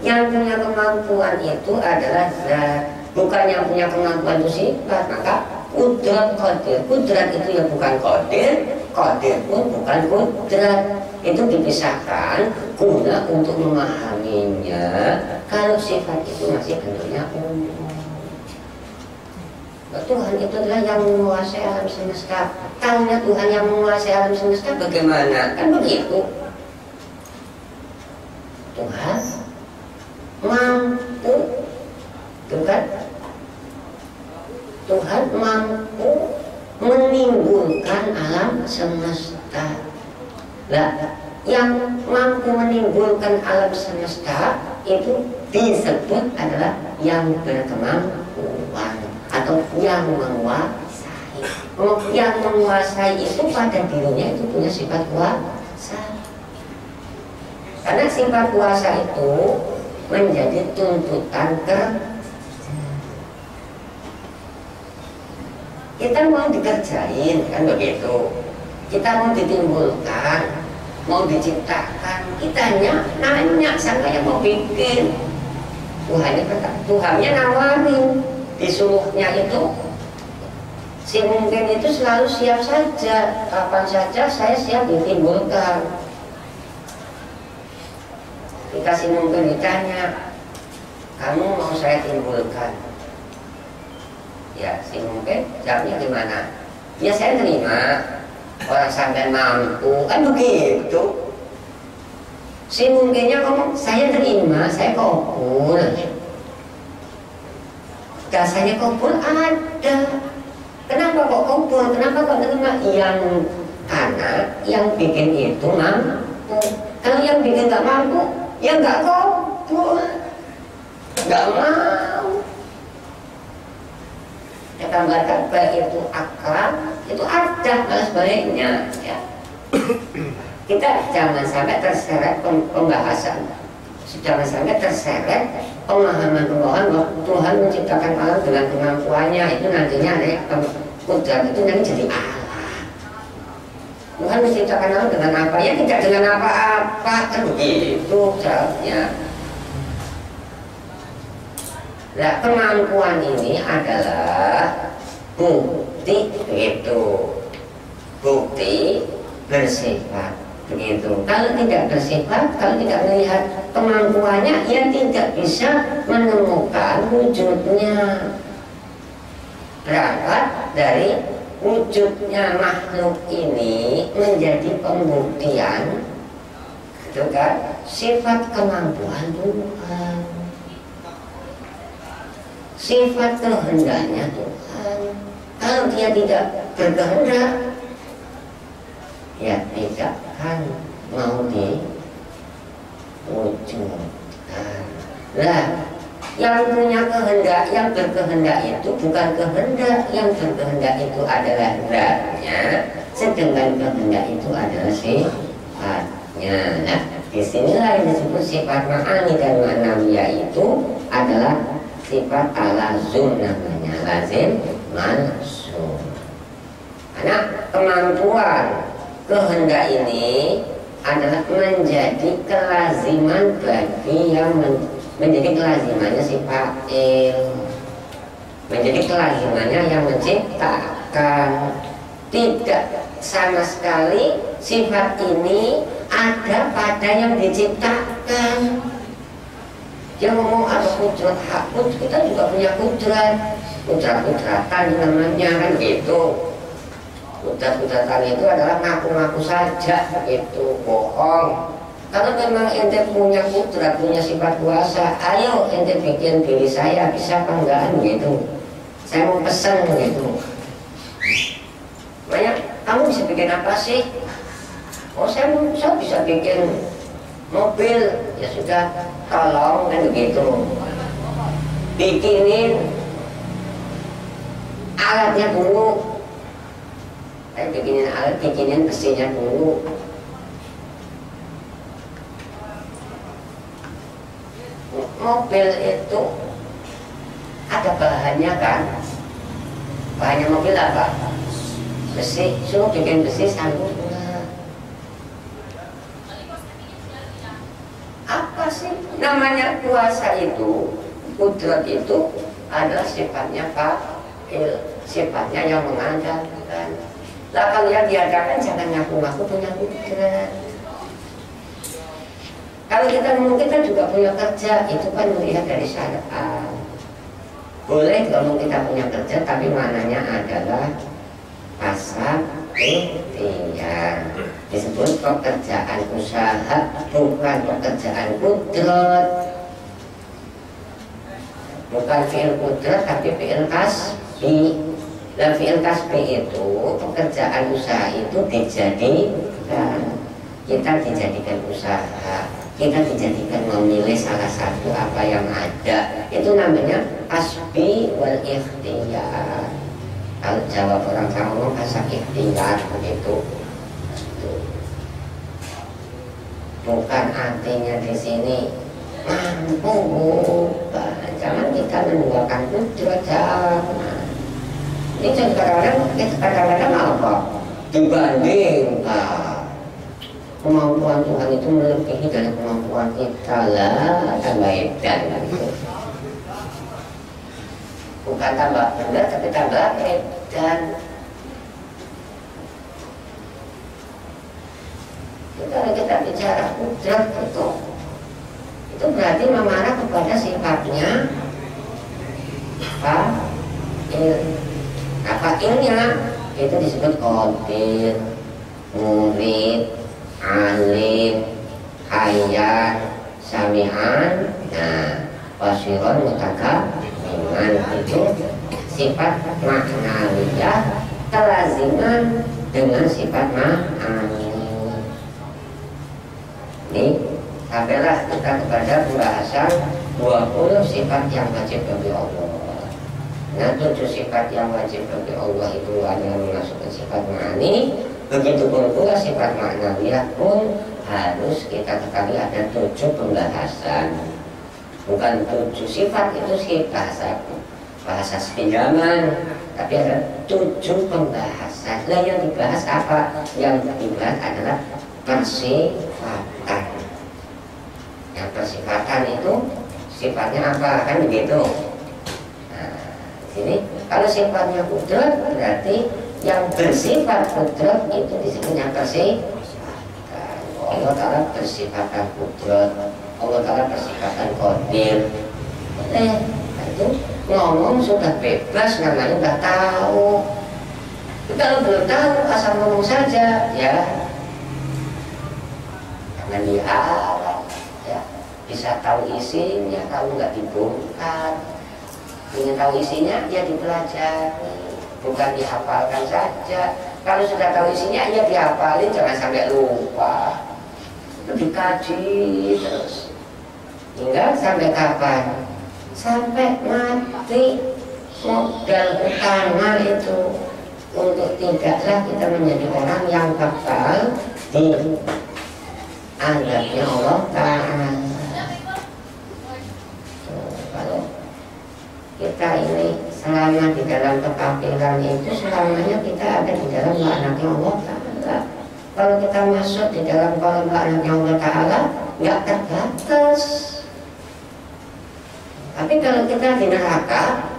yang punya kemampuan itu adalah zat, bukan yang punya kemampuan itu sifat. Maka kudrat qadir, kudrat itu ya bukan qadir, qadir pun bukan kudrat. Itu dipisahkan guna untuk memahaminya. Kalau sifat itu masih bentuknya umum. Tuhan itu adalah yang menguasai alam semesta. Taunya Tuhan yang menguasai alam semesta bagaimana? Kan begitu. Tuhan mampu, bukan? Tuhan mampu menimbulkan alam semesta. Lah, yang mampu menimbulkan alam semesta itu disebut adalah yang berkemampuan atau yang menguasai. Yang menguasai itu pada dirinya itu punya sifat kuasa. Karena sifat kuasa itu menjadi tuntutan kerja. Kita mau dikerjain kan begitu. Kita mau ditimbulkan, mau diciptakan, kita nanya sama yang mau bikin. Tuhannya nawarin, disuruhnya itu si mungkin itu selalu siap saja, kapan saja saya siap ditimbulkan. Dikasih mungkin ditanya, kamu mau saya timbulkan? Ya si mungkin jawabnya gimana? Ya saya terima, orang sampai mampu, kan begitu. Si mungkinnya ngomong, saya terima, saya kabul. Dasarnya kabul ada. Kenapa kok kabul? Kenapa kok terima? Karena yang bikin itu mampu. Kalau yang bikin nggak mampu, ya nggak kabul, nggak mau. Ya gambarkan baik itu akal, itu ada malah sebaliknya. Ya. Kita jangan sampai terseret pembahasan, jangan sampai terseret pemahaman bahwa Tuhan menciptakan alam dengan kemampuannya. Itu nantinya ada kudrat itu nanti jadi Allah. Tuhan menciptakan alam dengan apa? Ya tidak dengan apa-apa, kan begitu jawabnya. Nah, kemampuan ini adalah bukti begitu, bukti bersifat begitu. Kalau tidak bersifat, kalau tidak melihat kemampuannya, ia tidak bisa menemukan wujudnya. Berangkat dari wujudnya makhluk ini menjadi pembuktian, gitu kan? Sifat kemampuan Tuhan, sifat kehendaknya Tuhan. Kalau dia tidak berkehendak, ya tidak akan mau diwujudkan. Lah, yang punya kehendak, yang berkehendak itu bukan kehendak, yang berkehendak itu adalah zatnya, sedangkan kehendak itu adalah sifatnya. Nah, disinilah yang disebut sifat ma'ani dan ma'nawiyah itu adalah sifat al-lazum, namanya lazim malzum. Karena kemampuan kehendak ini adalah menjadi kelaziman bagi yang menjadi kelazimannya si fa'il, menjadi kelazimannya yang menciptakan. Tidak sama sekali sifat ini ada pada yang diciptakan. Dia ngomong ada kudrat hak, kita juga punya kudrat, kudrat-kudratan namanya kan gitu. Kudrat-kudratan itu adalah ngaku-ngaku saja, begitu, bohong. Kalau memang ente punya kudrat, punya sifat kuasa, ayo ente bikin diri saya, bisa apa enggak gitu. Saya mau pesan gitu. Banyak, kamu bisa bikin apa sih? Oh saya bisa bikin mobil, ya sudah, tolong kan begitu. Bikinin alatnya dulu. bikinin alat, bikinin besinya dulu. Mobil itu ada bahannya kan, bahannya mobil apa? Besi, suruh bikin besi sanggup nggak? Apa sih namanya kuasa itu? Kudrat itu adalah sifatnya fa'il, sifatnya yang mengandalkan. Lah kalau yang diadakan jangan ngaku-ngaku punya kudrat. Kalau kita ngomong kita juga punya kerja, itu kan melihat dari syariat. Boleh kalau kita punya kerja, tapi maknanya adalah pasar ikhtiar. Disebut pekerjaan usaha, bukan pekerjaan kudrat. Bukan fi'il kudrat, tapi fi'il kasbi. Dan fi'il kasbi itu, pekerjaan usaha itu dijadikan. Kita dijadikan usaha, kita dijadikan memilih salah satu apa yang ada. Itu namanya kasbi wal ikhtiyar. Kalau jawab orang kamu kasab ikhtiar begitu. Bukan artinya di sini mampu, jangan kita menduakan kudrat. Ini kadang-kadang apa? Dibandingkan kemampuan Tuhan itu melebihi dari kemampuan kita lah, tambah edan gitu. Bukan tambah benar tapi tambah edan. Kalau kita bicara kudrat itu berarti memarah kepada sifatnya fa'il. Nah, fa'ilnya itu disebut qadir, murid, alim, hayyan, sami'an, nah, basiron, mutakabiman. Itu sifat maknawiyah terlaziman dengan sifat ma'ani. Ini sampailah kita kepada pembahasan 20 sifat yang wajib bagi Allah. Nah, 7 sifat yang wajib bagi Allah itu adalah memasukkan sifat ma'ani. Begitupun pula sifat maknawiyah pun harus kita ketahui ada 7 pembahasan. Bukan 7 sifat, itu sih bahasa sepinjaman, tapi ada 7 pembahasan. Nah, yang dibahas apa? Yang dibahas adalah persifatan. Yang persifatan itu sifatnya apa? Kan begitu. Nah, sini kalau sifatnya kudrat berarti yang bersifat kudrat itu disebutnya persifatan. Allah Ta'ala bersifatan kudrat, Allah Ta'ala bersifatan qadir. Itu ngomong sudah bebas, namanya udah tahu. Kalau belum tahu asal ngomong saja, ya jangan diharap, ya bisa tahu isinya. Kalau nggak dibongkar, ingin tahu isinya ya dipelajari, bukan dihafalkan saja. Kalau sudah tahu isinya ya dihafalin, jangan sampai lupa. Itu dikaji terus hingga sampai kapan? Sampai mati. Modal utama itu untuk tidaklah kita menjadi orang yang kekal di azabnya Allah Ta'ala. Kalau kita ini selama di dalam kekafiran itu, selamanya kita ada di dalam laknatnya Allah Ta'ala. Kalau kita masuk di dalam kolam laknatnya Allah Ta'ala, nggak terbatas. Tapi kalau kita di neraka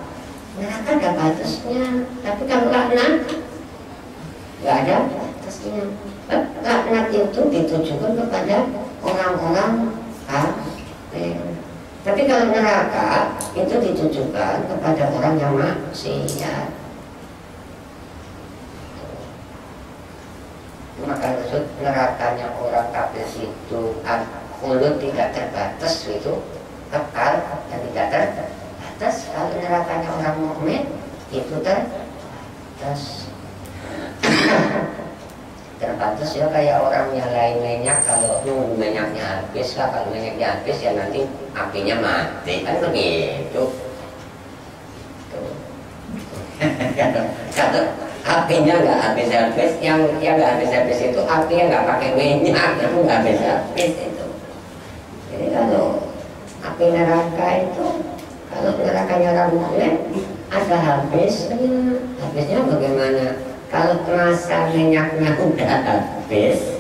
ada batasnya. Tapi kalau laknat nggak ada batasnya. Laknat itu ditujukan kepada orang-orang kafir. Tapi kalau neraka itu ditujukan kepada orang yang maksiat. Maka maksud nerakanya orang kafir itu khulud tidak terbatas, itu kekal dan tidak terbatas. Kalau nerakanya orang mukmin itu terbatas. Terbatas ya kayak orang nyalain minyak, kalau nunggu minyaknya habis lah, kalau minyaknya habis ya nanti apinya mati, kan begitu. apinya nggak habis-habis, yang nggak habis-habis itu apinya nggak pakai minyak, itu nggak habis-habis itu. Jadi kalau api neraka itu, kalau nerakanya orang mukmin ada habisnya bagaimana? Kalau terasa minyaknya udah habis,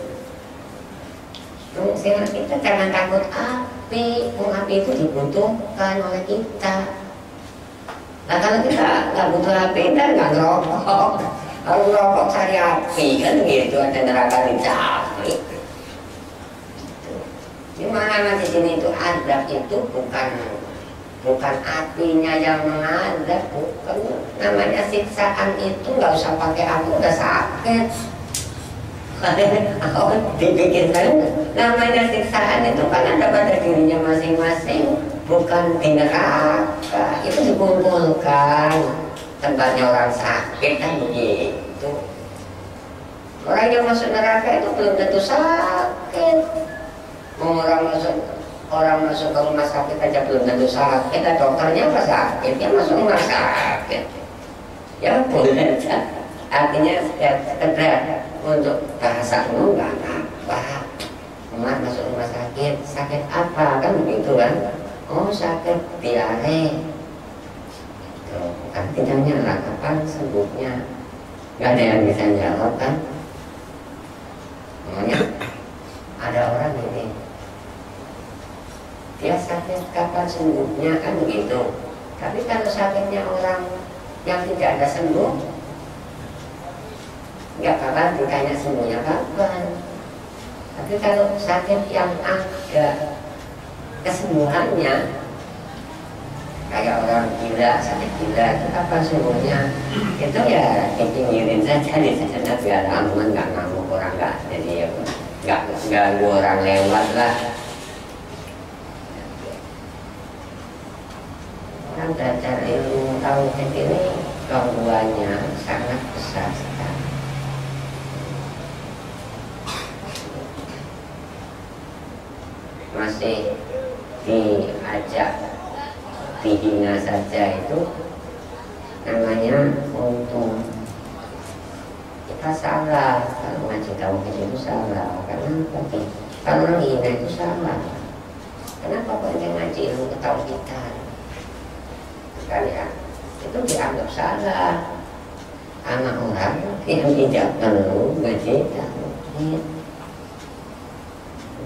sehingga kita jangan takut api, api itu dibutuhkan oleh kita. Nah kalau kita nggak butuh api, kita nggak ngerokok. Kalau ngerokok cari api kan gitu, ada neraka dicari. Dimana di sini itu adab itu bukan apinya yang mengadab, bukan. Namanya siksaan itu nggak usah pakai api, udah sakit. Aku dipikirkan namanya siksaan itu kan ada pada dirinya masing-masing, bukan di neraka. Itu dikumpulkan tempatnya orang sakit kan begitu. Orang yang masuk neraka itu belum tentu sakit. Orang masuk ke rumah sakit aja belum tentu sakit. Dokternya apa sakit? Dia masuk rumah sakit. Ya boleh aja. Artinya sekedar untuk bahasa umum nggak apa-apa. Umat masuk rumah sakit, sakit apa kan begitu kan? Oh sakit diare. Kan tidak nyala kapan sembuhnya, nggak ada yang bisa jawab kan? Makanya ada orang ini, dia sakit kapan sembuhnya kan begitu. Tapi kalau sakitnya orang yang tidak ada sembuh, nggak kapan ditanya sembuhnya kapan. Tapi kalau sakit yang ada kesembuhannya, kayak orang gila, sakit gila, itu kapan sembuhnya? Itu ya dipinggirin saja di sana biar aman, nggak ngamuk orang, nggak jadi nggak ganggu orang lewat lah. Orang belajar ilmu tauhid ini gangguannya sangat besar sekali. Masih diajak dihina saja itu namanya untung. Kita salah kalau ngaji tauhid itu salah. Karena kalau orang hina itu salah. Kenapa kok dia ngaji ilmu ketauhidan? Sekalian itu dianggap salah anak orang yang tidak perlu ngaji tauhid.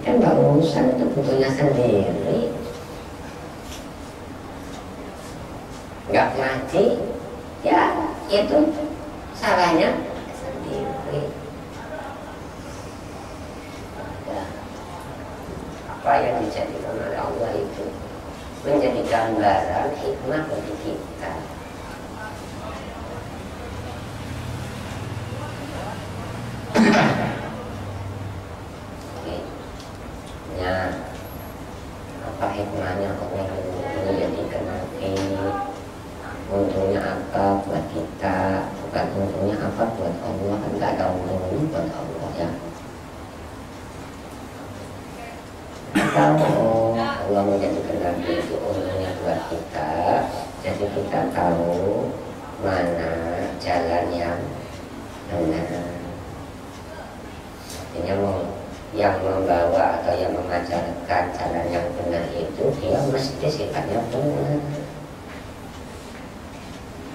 Kan nggak urusan, itu butuhnya sendiri. Nggak ngaji, ya itu salahnya sendiri. Ya, apa yang dijadikan oleh Allah itu menjadi gambaran hikmah bagi kita. Ya, apa hikmahnya Allah menjadikan Nabi? Untungnya apa buat kita? Bukan untungnya apa buat Allah, kan nggak ada untungnya buat Allah ya. Kalau Allah menjadikan Nabi itu untungnya buat kita, jadi kita tahu mana jalan yang benar. Artinya yang membawa atau yang mengajarkan jalan yang benar itu dia mesti sifatnya benar.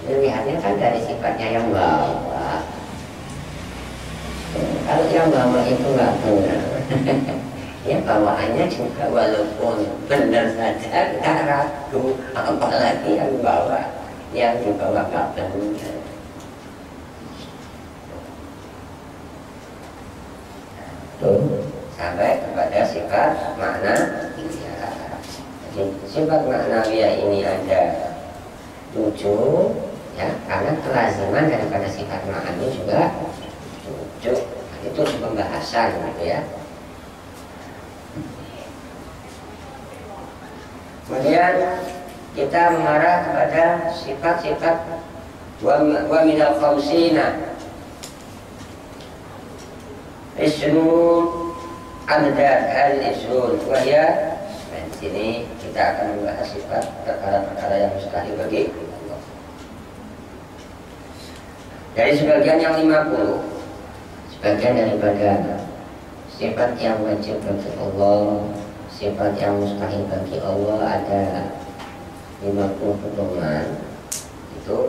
Dilihatnya kan dari sifatnya yang bawa. Kalau yang bawa itu nggak benar, ya bawaannya juga walaupun benar saja kita ragu, apalagi yang bawa yang dibawa nggak benar. Sampai kepada sifat makna ya. Jadi sifat maknawiyah ini ada 7 ya, karena kelaziman daripada sifat makna juga 7. Itu pembahasan gitu ya. Kemudian kita mengarah kepada sifat-sifat wa minal khamsina isrun amdad al-isrun wahya. Dan di sini kita akan membahas sifat perkara-perkara yang mustahil bagi Allah. Dari sebagian yang 50, sebagian daripada sifat yang wajib bagi Allah, sifat yang mustahil bagi Allah ada 50 pedoman. Itu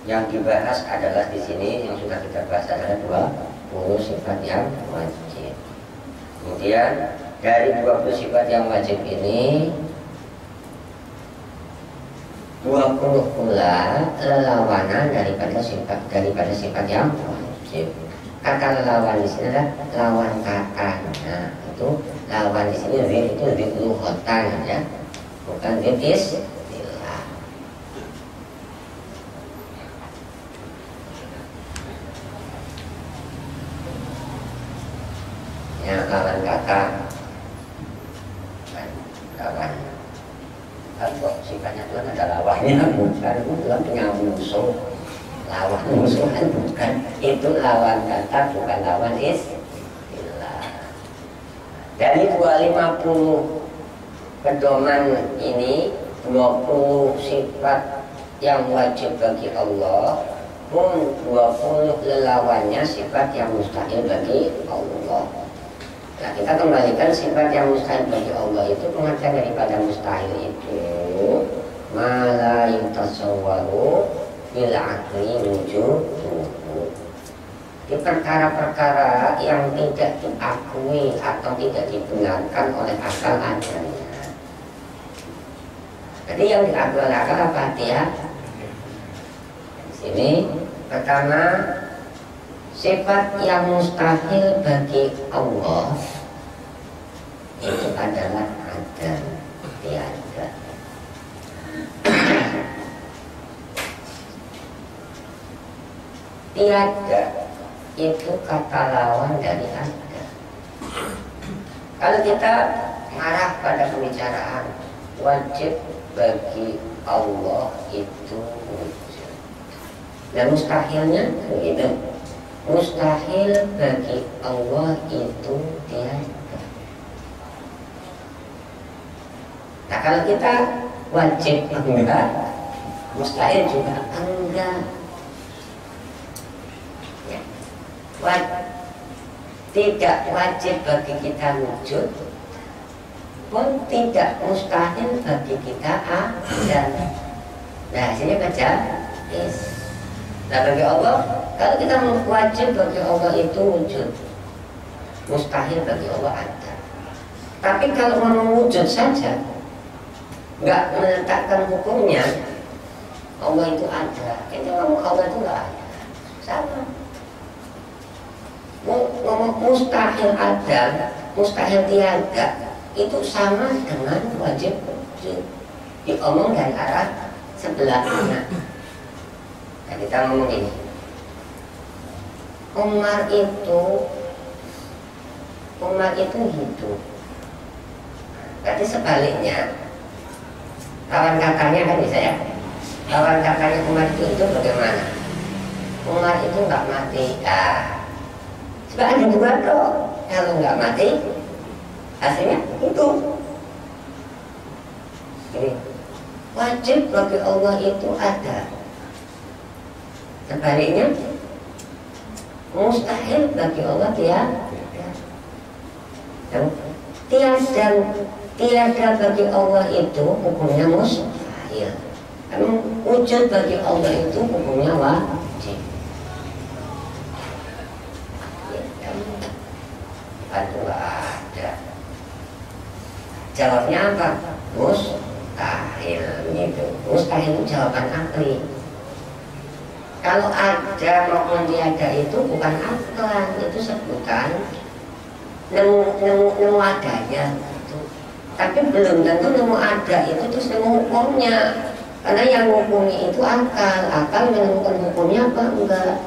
yang dibahas adalah di sini yang sudah kita bahas adalah 20 sifat yang wajib. Kemudian dari 20 sifat yang wajib ini 20 pula lelawanan daripada sifat yang wajib. Kata lawan di sini adalah lawan kata. Nah, itu lawan di sini zid itu zid lughatan ya, bukan zid istilah. Ya, lawan kata, lawan. Kalau sifatnya Tuhan ada lawannya, bukan Tuhan punya musuh. Lawan musuh kan bukan, itu lawan kata, bukan lawan istilah. Dari 250 pedoman ini, 20 sifat yang wajib bagi Allah, pun 20 lelawannya sifat yang mustahil bagi Allah. Nah, kita kembalikan sifat yang mustahil bagi Allah itu, pengertian daripada mustahil itu mala yutasawwaru bil aqli wujuduhu. Di perkara-perkara yang tidak diakui atau tidak dibenarkan oleh akal adanya. Jadi yang diakui oleh akal apa dia? Di sini pertama, sifat yang mustahil bagi Allah itu adalah ada, tiada. Tiada itu kata lawan dari ada. Kalau kita marah pada pembicaraan, wajib bagi Allah itu wujud. Dan mustahilnya begitu. Mustahil bagi Allah itu tiada. Nah, kalau kita wajib enggak, mustahil juga enggak. Ya. Tidak wajib bagi kita wujud, pun tidak mustahil bagi kita ada. Nah, sini baca is. Nah, bagi Allah, kalau kita wajib bagi Allah itu wujud, mustahil bagi Allah ada. Tapi kalau mau wujud saja, nggak menetapkan hukumnya, Allah itu ada. Itu ngomong Allah itu nggak ada, sama. Ngomong mustahil ada, mustahil tiada, itu sama dengan wajib wujud. Diomong dari arah sebelahnya. Nah, kita ngomong ini, Umar itu hidup. Berarti sebaliknya, lawan katanya kan bisa ya. Lawan katanya Umar itu bagaimana? Umar itu nggak mati. Sebab ada juga dong, kalau nggak mati, hasilnya itu. Jadi wajib bagi Allah itu ada. Sebaliknya, mustahil bagi Allah tiada. Tiada bagi Allah itu hukumnya mustahil. Wujud bagi Allah itu hukumnya wajib. Itu ada. Jawabnya apa? Mustahil gitu. Mustahil itu jawaban akli. Kalau ada maupun tiada itu bukan akal, itu sebutan nemu adanya itu. Tapi belum tentu nemu ada itu terus nemu hukumnya. Karena yang menghukumi itu akal menemukan hukumnya apa enggak.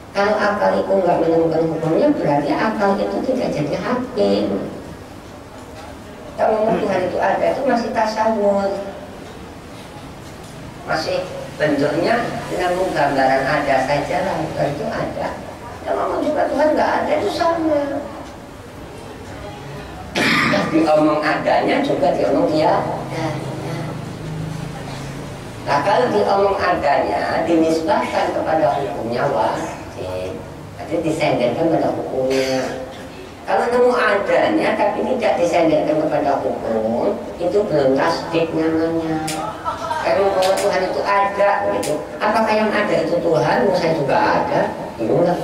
Kalau akal itu enggak menemukan hukumnya, berarti akal itu tidak jadi hakim. Kalau ngomong Tuhan itu ada, itu masih tasawur, masih bentuknya nemu gambaran ada saja lah, itu ada. Yang ngomong juga Tuhan nggak ada, itu sama. Diomong adanya juga diomong dia ada. Nah kalau diomong adanya dinisbahkan kepada hukumnya wajib, artinya disenderkan pada hukumnya. Kalau nemu adanya tapi tidak disenderkan kepada hukum, itu belum tasdik namanya. Kalau bahwa Tuhan itu ada, gitu. Apakah yang ada itu Tuhan? Saya juga ada, enggak.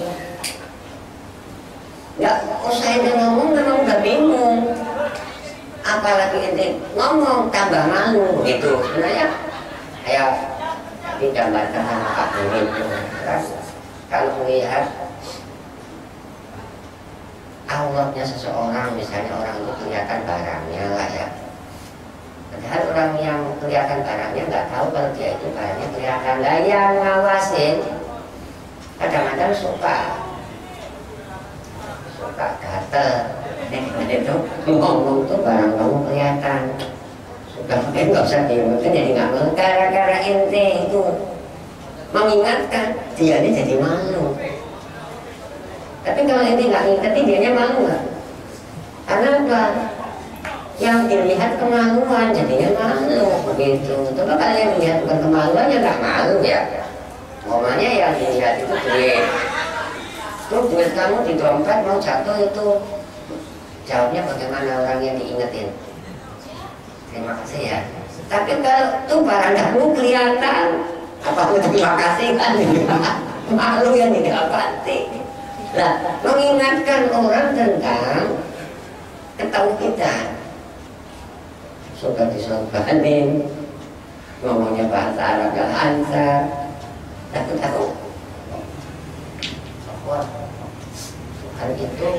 Enggak, saya udah ngomong memang udah bingung. Apalagi ente ngomong tambah malu, gitu. Sebenarnya, saya digambarkan sama Pak Murid itu. Kalau melihat Allahnya seseorang, misalnya orang itu kelihatan barangnya lah ya. Padahal orang yang kelihatan barangnya nggak tahu kalau dia itu barangnya kelihatan. Lah yang ngawasin kadang-kadang suka gatel. Itu ngomong tuh barang kamu kelihatan. Sudah mungkin nggak usah diingatkan jadi nggak malu. Gara-gara ente itu mengingatkan dia ini jadi malu. Tapi kalau ente nggak ngingetin dianya malu nggak? Karena apa? Yang dilihat kemaluan jadinya malu begitu. Coba kalian lihat bukan kemaluan ya nggak malu ya. Ngomongnya yang dilihat itu duit. Tuh duit kamu di dompet mau jatuh itu. Jawabnya bagaimana orang yang diingetin? Terima kasih ya. Tapi kalau tuh barang kamu kelihatan, apa untuk terima kasih kan? Malu yang didapati. Nah, mengingatkan orang tentang ketauhidan. Suka disobanin, ngomongnya bahasa Arab yang lancar, takut bahwa Tuhan itu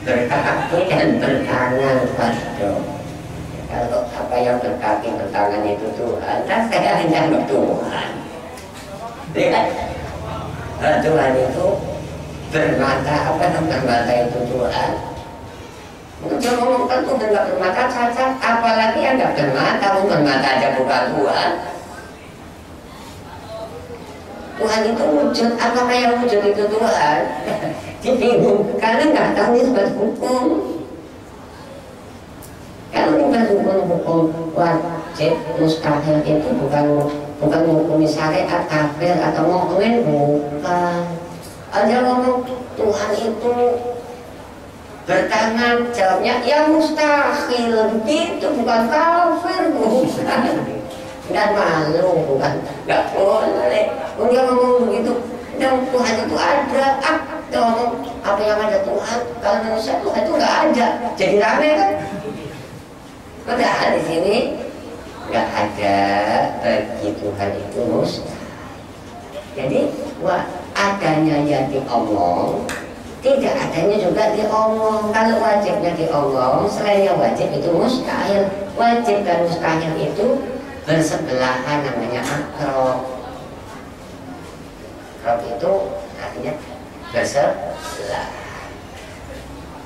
berkaki dan bertangan pada. Kalau apa yang berkaki bertangan itu Tuhan, dan saya hanya Tuhan. Lihat, Tuhan itu bermata, apa yang bermata itu Tuhan. Dia ngomongkan Tuhan nggak bermata cacat, apalagi yang nggak bermata, bermata aja bukan Tuhan. Tuhan itu wujud, apakah yang wujud itu Tuhan? Dia bingung, karena nggak tahu nisbat hukum. Kalau nisbat hukum wajib, mustahil itu bukan hukum syariat, kafir atau mukmin, bukan. Ada ngomong Tuhan itu bertangan, jawabnya ya mustahil, itu bukan kafir, bukan. Dan malu, bukan, nggak boleh. Dia ngomong begitu, dan Tuhan itu ada. Dia ngomong apa yang ada Tuhan, kalau manusia Tuhan itu nggak ada, jadi rame kan? Padahal di sini nggak ada bagi Tuhan itu mustahil. Jadi adanya yang diomong, tidak adanya juga diomong. Kalau wajibnya diomong, selain yang wajib itu mustahil. Wajib dan mustahil itu bersebelahan, namanya akrob. Akrob itu artinya bersebelah.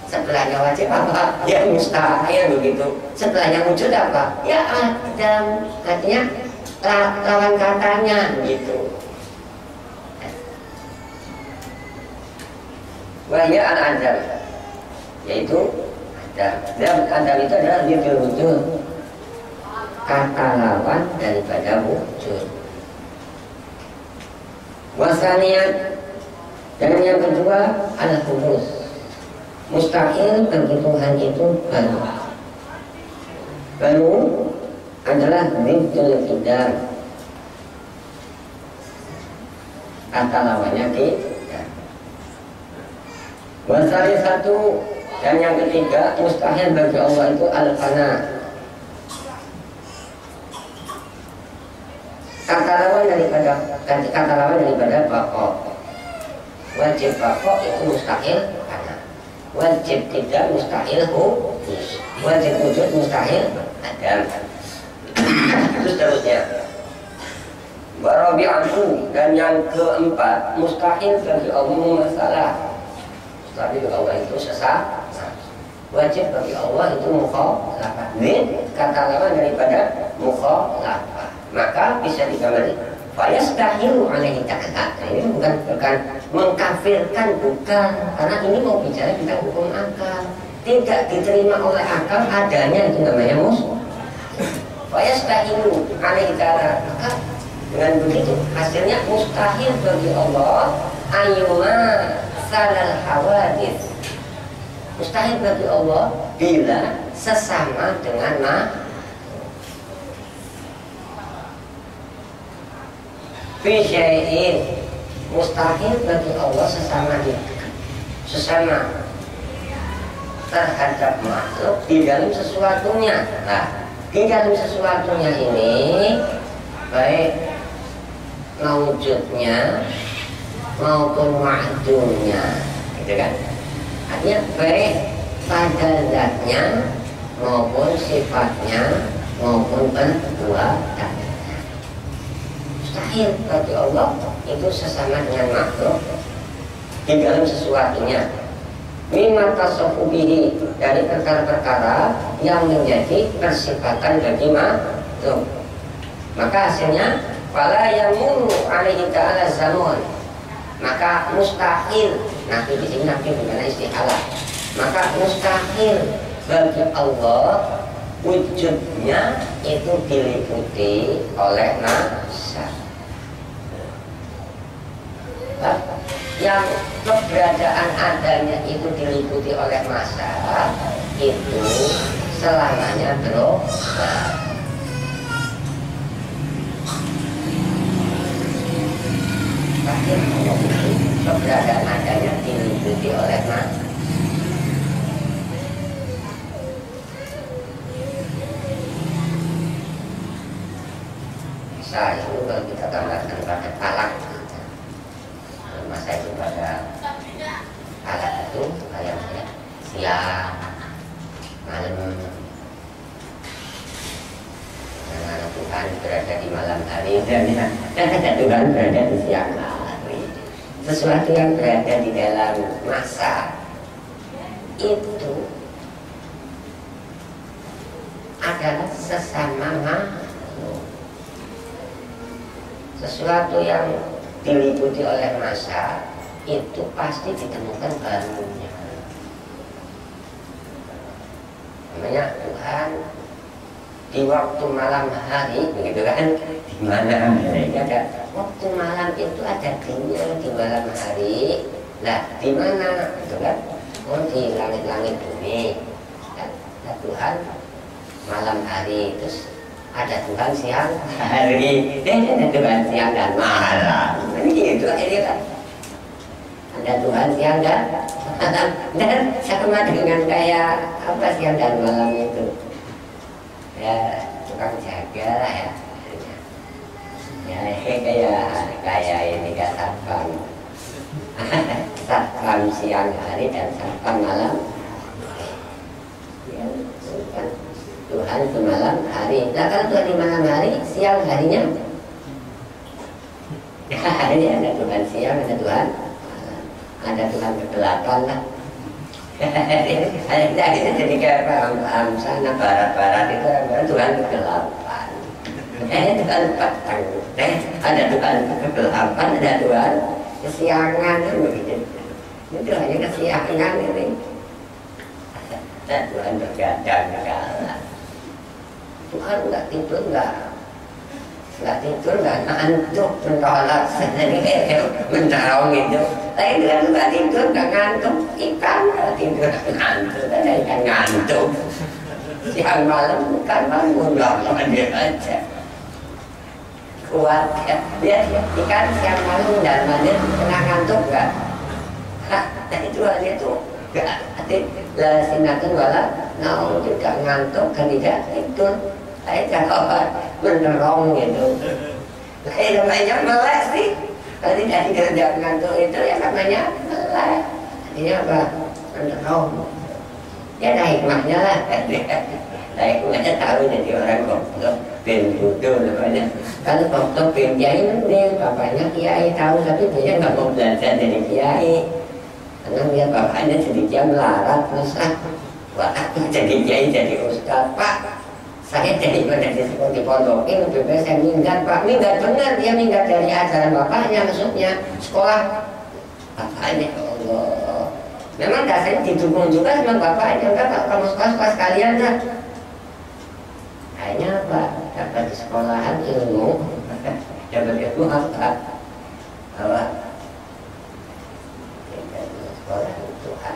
Sebelahnya wajib apa? Ya mustahil begitu. Sebelahnya wujud apa? Ya adam. Artinya lawan katanya gitu. Wahya al-adam, yaitu adam. Dan adam itu adalah zikir wujud, kata lawan daripada wujud. Wasaniyat, dan yang kedua adalah kudus. Mustahil bagi Tuhan itu baru. Baru adalah zikir qidar, kata lawannya tidak. Wasari satu, dan yang ketiga mustahil bagi Allah itu al-fana, kata lawan daripada bakok. Wajib bakok itu mustahil fana, wajib tidak mustahil hudus, wajib wujud mustahil adam. Terus terusnya warabi'atu, dan yang keempat mustahil bagi Allah masalah. Tapi bagi Allah itu sesat. Wajib bagi Allah itu mukhalafah. Kata lawan daripada mukhalafah. Maka bisa digambarkan fayastahilu alaihi ta'ala. Nah, ini bukan mengkafirkan, bukan. Karena ini mau bicara tentang hukum akal. Tidak diterima oleh akal adanya, itu namanya musuh. Fayastahilu alaihi ta'ala. Maka Dengan begitu hasilnya mustahil bagi Allah ayyuma salal hawadith. Mustahil bagi Allah bila sesama dengan fi syai'in. Mustahil bagi Allah sesama terhadap makhluk di dalam sesuatunya. Nah, di dalam sesuatunya ini baik mawujudnya maupun ma'dumnya, gitu kan? Artinya baik pada zatnya maupun sifatnya maupun perbuatan. Mustahil bagi Allah itu sesama dengan makhluk di dalam sesuatunya. Mimma tasawubihi, dari perkara-perkara yang menjadi persifatan bagi makhluk. Maka hasilnya fala yamuru alaihi ta'ala zaman. Maka mustahil, nanti di sini nanti bukan istihalah. Maka mustahil bagi Allah wujudnya itu diliputi oleh masa. Yang keberadaan adanya itu diliputi oleh masa, itu selamanya berubah. Bahkan keberadaan adanya diliputi oleh masa. Saya itu kalau kita tambahkan pada palak, masa itu pada alat itu kayak siang malam, karena Tuhan berada di malam hari dan Tuhan berada di siang hari. Sesuatu yang berada di dalam masa itu adalah sesama makhluk. Sesuatu yang diliputi oleh masa itu pasti ditemukan barunya. Namanya Tuhan di waktu malam hari, begitu kan? Di mana ada waktu malam itu ada dunia di malam hari. Nah, di mana itu kan? Oh, di langit-langit bumi. Ada Tuhan malam hari, terus ada Tuhan siang hari, ada Tuhan siang dan malam. Ini gitu ini kan. Ada Tuhan siang dan malam, dan sama dengan kayak apa siang dan malam itu. Ya tukang jaga lah ya. Ya kayak ini kan satpam. Satpam siang hari dan satpam malam. Ya, kan. Tuhan di malam hari. Nah, kalau Tuhan di malam hari, siang harinya ini ada Tuhan siang, ada Tuhan malam, ada Tuhan kegelapan lah. Akhirnya jadi kayak paham sana barat-barat itu orang Tuhan kegelapan. Tuhan petang, ada Tuhan kegelapan, ada Tuhan kesiangan, begitu. Itu hanya kesiangan ini. Dan Tuhan bergadang kalah. Tuhan nggak tidur, nggak tidur, nggak ngantuk, menolak sendiri, mencarong itu. Tapi Tuhan nggak tidur, nggak ngantuk. Ikan nggak tidur, ngantuk. Ada ikan ngantuk. Siang malam bukan bangun, nggak dia aja. Kuat ya, dia ikan siang malam dan malam kena ngantuk nggak? Tapi Tuhan itu nggak. Lah sinatun wala, nah juga ngantuk kan tidak tidur. Kalau menerong gitu. Namanya melek sih. Kalau tidak ngantuk itu ya namanya melek. Artinya apa? Menerong. Ya ada hikmahnya lah. Ada hikmahnya tahu jadi orang goblok, bin bodoh namanya. Kalau goblok bin kiai mending, bapaknya kiai tahu tapi dia nggak mau belajar dari kiai. Karena dia bapaknya jadi dia melarat, masa wah jadi kiai jadi ustaz. Pak, saya daripada disebut di pondokin lebih baik saya minggat. Pak, minggat benar, dia minggat dari ajaran bapaknya, maksudnya sekolah bapaknya. Allah, memang dasarnya didukung juga sama bapaknya. Enggak, kalau kamu sekolah sekalian dah. Kayaknya apa? Dapat di sekolahan ilmu dapat ilmu apa? Sekolah Tuhan,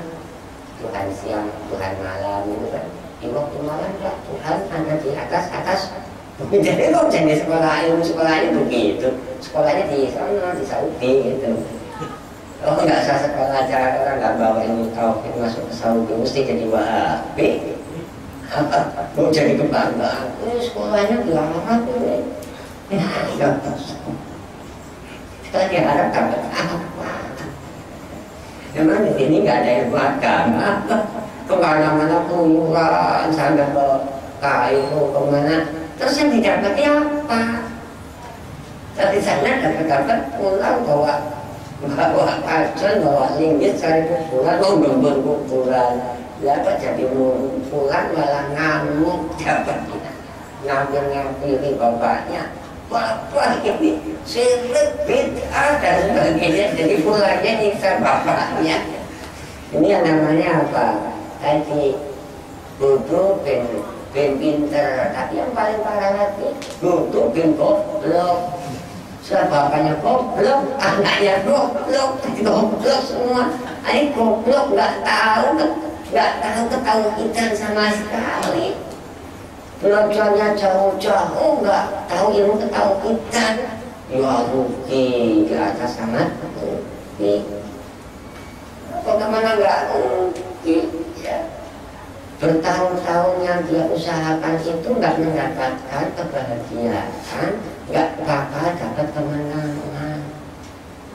Tuhan siang, Tuhan malam itu kan. Di waktu malam lah Tuhan ada di atas. Jadi kok jadi sekolahnya begitu. Sekolahnya di sana, di Saudi gitu. Oh nggak usah sekolah cara orang nggak bawa ilmu tauhid masuk ke Saudi mesti jadi Wahabi. Mau jadi kebanggaan. Ini sekolahnya di Arab ini. Kita diharap dapat apa? Memang di sini nggak ada ilmu agama. Kemana-mana keluyuran sampai ke Kairo kemana. Terus yang didapati apa? Dari sana dapat pulang bawa pacul, bawa linggis cari kuburan, mau gembur kuburan. Dapat jadi pulang malah ngamuk, dapat ngambil-ngambil bapaknya. Bapak ini syirik bid'ah dan sebagainya, jadi pulangnya nyiksa bapaknya. Ini yang namanya apa? Tadi bodoh pinter, tapi yang paling parah lagi bodoh goblok. Setelah bapaknya goblok, anaknya goblok semua. Ini goblok nggak tahu ketauhidan sama sekali. Belajarnya jauh-jauh nggak tahu ilmu ketauhidan. Ya rugi di atas sangat rugi. Bagaimana nggak rugi? Ya. Bertahun-tahun yang dia usahakan itu nggak mendapatkan kebahagiaan, nggak bakal dapat kemenangan.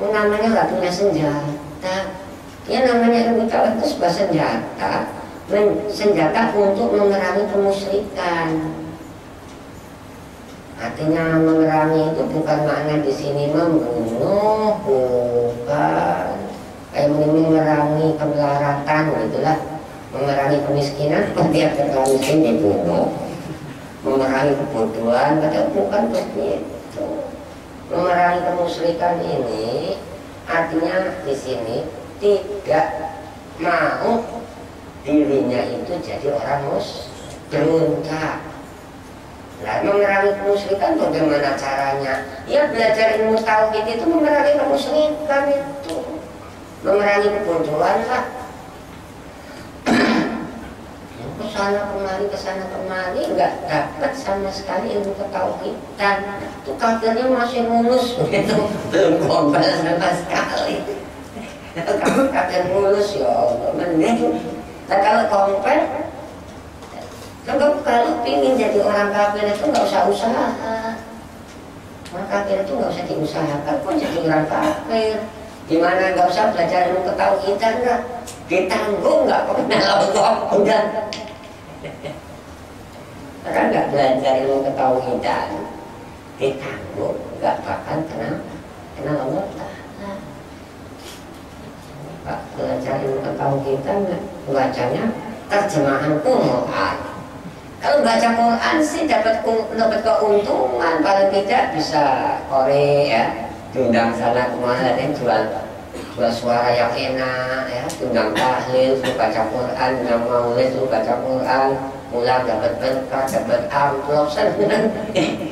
Namanya nggak punya senjata. Ya namanya ilmu tauhid itu sebuah senjata untuk memerangi kemusyrikan. Artinya memerangi itu bukan makna di sini membunuh, bukan. Kayak memerangi kemelaratan gitulah. Memerangi kemiskinan, tiap orang miskin dibunuh. Memerangi kebodohan, padahal bukan begitu. Memerangi kemusyrikan ini artinya di sini tidak mau dirinya itu jadi orang berontak. Nah, memerangi kemusyrikan bagaimana caranya? Ya belajar ilmu tauhid itu memerangi kemusyrikan itu. Memerangi kebodohan lah. Kesana kemari nggak dapat sama sekali ilmu ketauhidan. Itu kafirnya masih mulus gitu, belum kompel sama sekali. Kafir mulus ya Allah, mending. Nah kalau kompel, kalau pingin jadi orang kafir itu nggak usah usaha. Orang kafir itu nggak usah diusahakan pun jadi orang kafir. Gimana nggak usah belajar ilmu ketauhidan nggak? Ditanggung nggak kok kenal Allah udah. Orang nggak belajar ilmu ketauhidan, ditanggung nggak bakal kenal Allah Ta'ala. Belajar ilmu ketauhidan bacanya terjemahan Quran. Kalau baca Quran sih dapat keuntungan, paling tidak bisa Korea, diundang sana kemana dan jual suara yang enak ya, diundang tahlil, suruh baca Quran, diundang maulid, suruh baca Quran, pulang dapat berkah, dapat amplop, senang.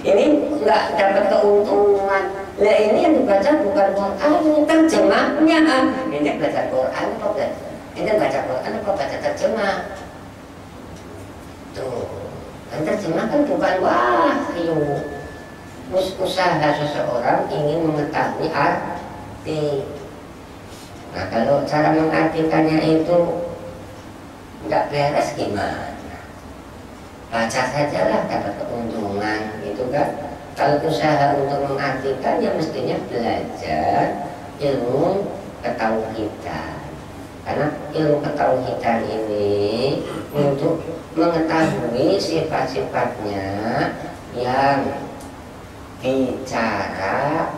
Ini nggak dapat keuntungan. Nah ini yang dibaca bukan Quran, ini terjemahnya. Ini belajar Quran apa belajar? Ini baca Quran apa baca terjemah? Tuh, kan terjemah kan bukan wahyu. Usaha seseorang ingin mengetahui arti. Nah kalau cara mengartikannya itu nggak beres gimana? Baca sajalah dapat keuntungan gitu kan. Kalau usaha untuk mengartikan ya mestinya belajar ilmu ketauhidan. Karena ilmu ketauhidan ini untuk mengetahui sifat-sifatnya yang bicara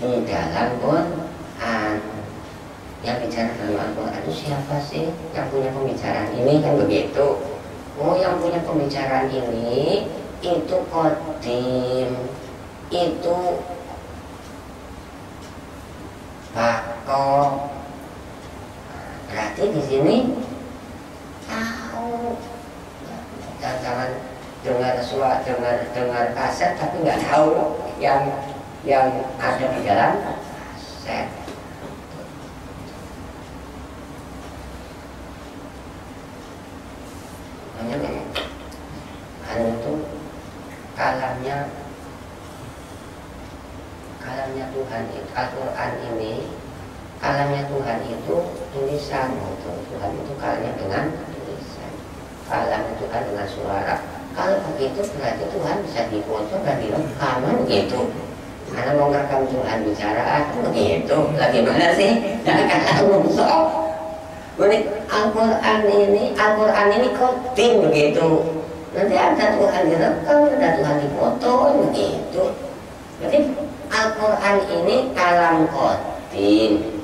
di dalam Quran. Yang bicara dalam Al-Quran itu siapa sih yang punya pembicaraan ini kan begitu. Oh yang punya pembicaraan ini itu Qadim, itu Bako. Berarti di sini tahu. Jangan dengar kaset tapi nggak tahu yang yang ada di dalam set. Makanya itu kalamnya Tuhan itu, Al-Quran ini kalamnya Tuhan itu tulisan gitu. Tuhan itu kalamnya dengan tulisan, kalam itu kan dengan suara. Kalau begitu berarti Tuhan bisa difoto dan direkam gitu. Karena mau ngerekam Tuhan bicara begitu, bagaimana sih? Jangan ngomong. Al-Quran ini kotim begitu. Nanti ada Tuhan direkam, ada Tuhan difoto begitu. Jadi Al-Quran ini kalam kotim.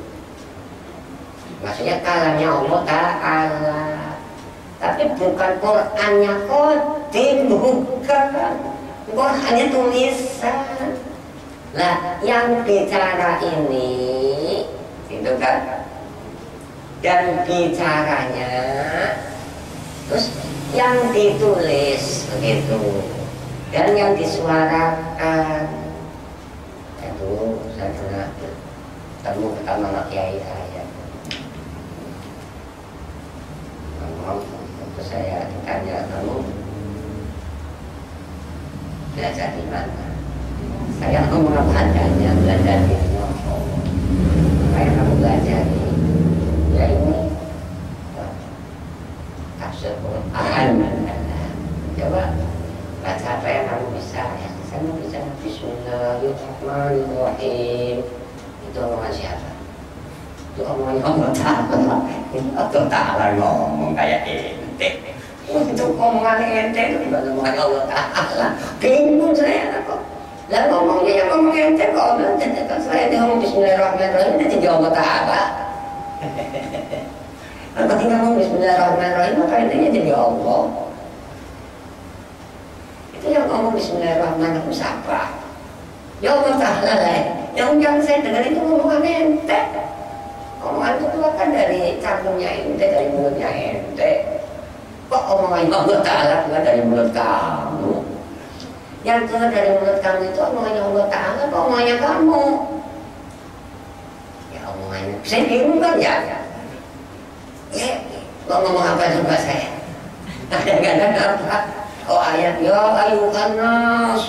Maksudnya kalamnya Allah Ta'ala. Tapi bukan Qurannya kotim, bukan. Qurannya tulisan. Nah, yang bicara ini, itu kan, dan bicaranya, terus yang ditulis begitu, dan yang disuarakan. Itu saya pernah ketemu pertama sama kiai saya. Waktu saya ditanya, kamu belajar di mana? Saya ngomong apa adanya, belajar di Allah. Kayak kamu belajar di, ya ini tafsir Quran. Coba baca apa yang kamu bisa. Ya, saya bisa Bismillahirrahmanirrahim. Itu omongan siapa? Itu omongan Allah Ta'ala. Allah Ta'ala ngomong kayak ente. Untuk omongan ente itu gimana omongan Allah Ta'ala? Bingung saya kok. Lah ngomongnya yang ngomong ente kok kan saya ngomong Bismillahirrahmanirrahim itu jadi Allah Ta'ala. Kalau ketika ngomong Bismillahirrahmanirrahim maka intinya jadi Allah. Itu yang ngomong Bismillahirrahmanirrahim siapa? Ya Allah Ta'ala lah. Yang saya dengar itu ngomongan ente. Omongan itu keluarkan dari cangkemnya ente, dari mulutnya ente. Kok omongan Allah Ta'ala keluar dari mulut kamu? Yang keluar dari mulut kamu itu omongannya Allah Ta'ala, apa omongannya kamu? Ya omongannya, saya bingung kan ya? Ya, kok ngomong apa juga saya? Kadang-kadang apa? Oh ayat, ya ayuhan nas.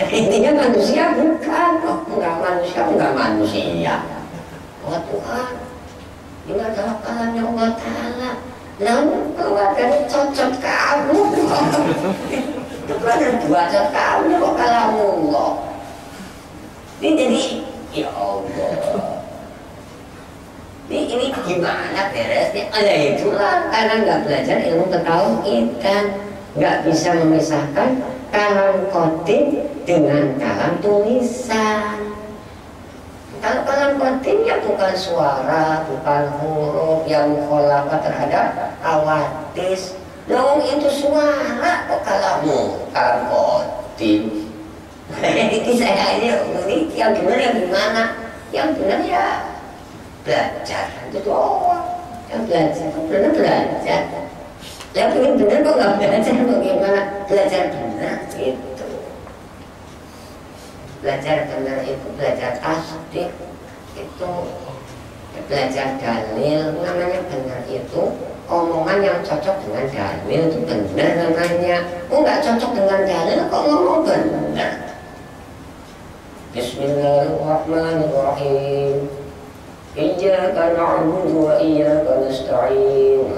Intinya manusia bukan, oh enggak manusia. Oh Tuhan, ini adalah kalamnya Allah Ta'ala. Lalu keluar dari cocok kamu. Itu keluar dari cocok kamu kok kalammu Allah. Ini jadi, ya Allah. Ini gimana beresnya? Ya itulah karena nggak belajar ilmu tauhid kan, nggak bisa memisahkan kalam kotim dengan kalam tulisan. Kalau kalam kotim ya bukan suara, bukan huruf yang mukhalafah terhadap awatis. Dong itu suara kok kalammu, kalam kotim. Ini saya ini yang benar yang gimana? Yang benar ya belajar itu doang. Yang belajar benar belajar. Yang benar kok nggak belajar bagaimana? Belajar benar itu. Belajar benar itu belajar tasdik itu, belajar dalil. Namanya benar itu omongan yang cocok dengan dalil itu benar namanya. Oh nggak cocok dengan dalil kok ngomong benar. Bismillahirrahmanirrahim. Iyyaka na'budu wa iyyaka nasta'in.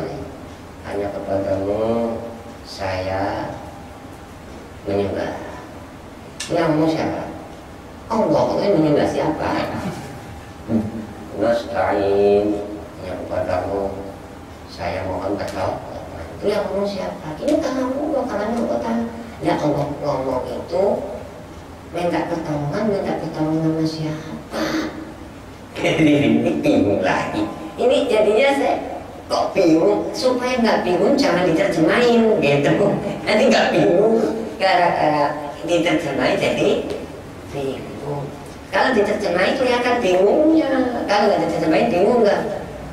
Hanya kepadamu saya menyembah. Yang mau siapa? Allah. Ini menyembah siapa? Nasta'in. Yang kepadamu saya mohon bertaubat. Itu yang ngomong siapa? Ini kamu Allah. Ya Allah ngomong itu minta pertolongan sama siapa? Ini bingung lagi. Ini jadinya saya kok bingung. Supaya nggak bingung jangan diterjemahin gitu. Nanti nggak bingung gara-gara diterjemahin jadi bingung. Kalau diterjemahin kelihatan bingungnya. Kalau nggak diterjemahin bingung nggak?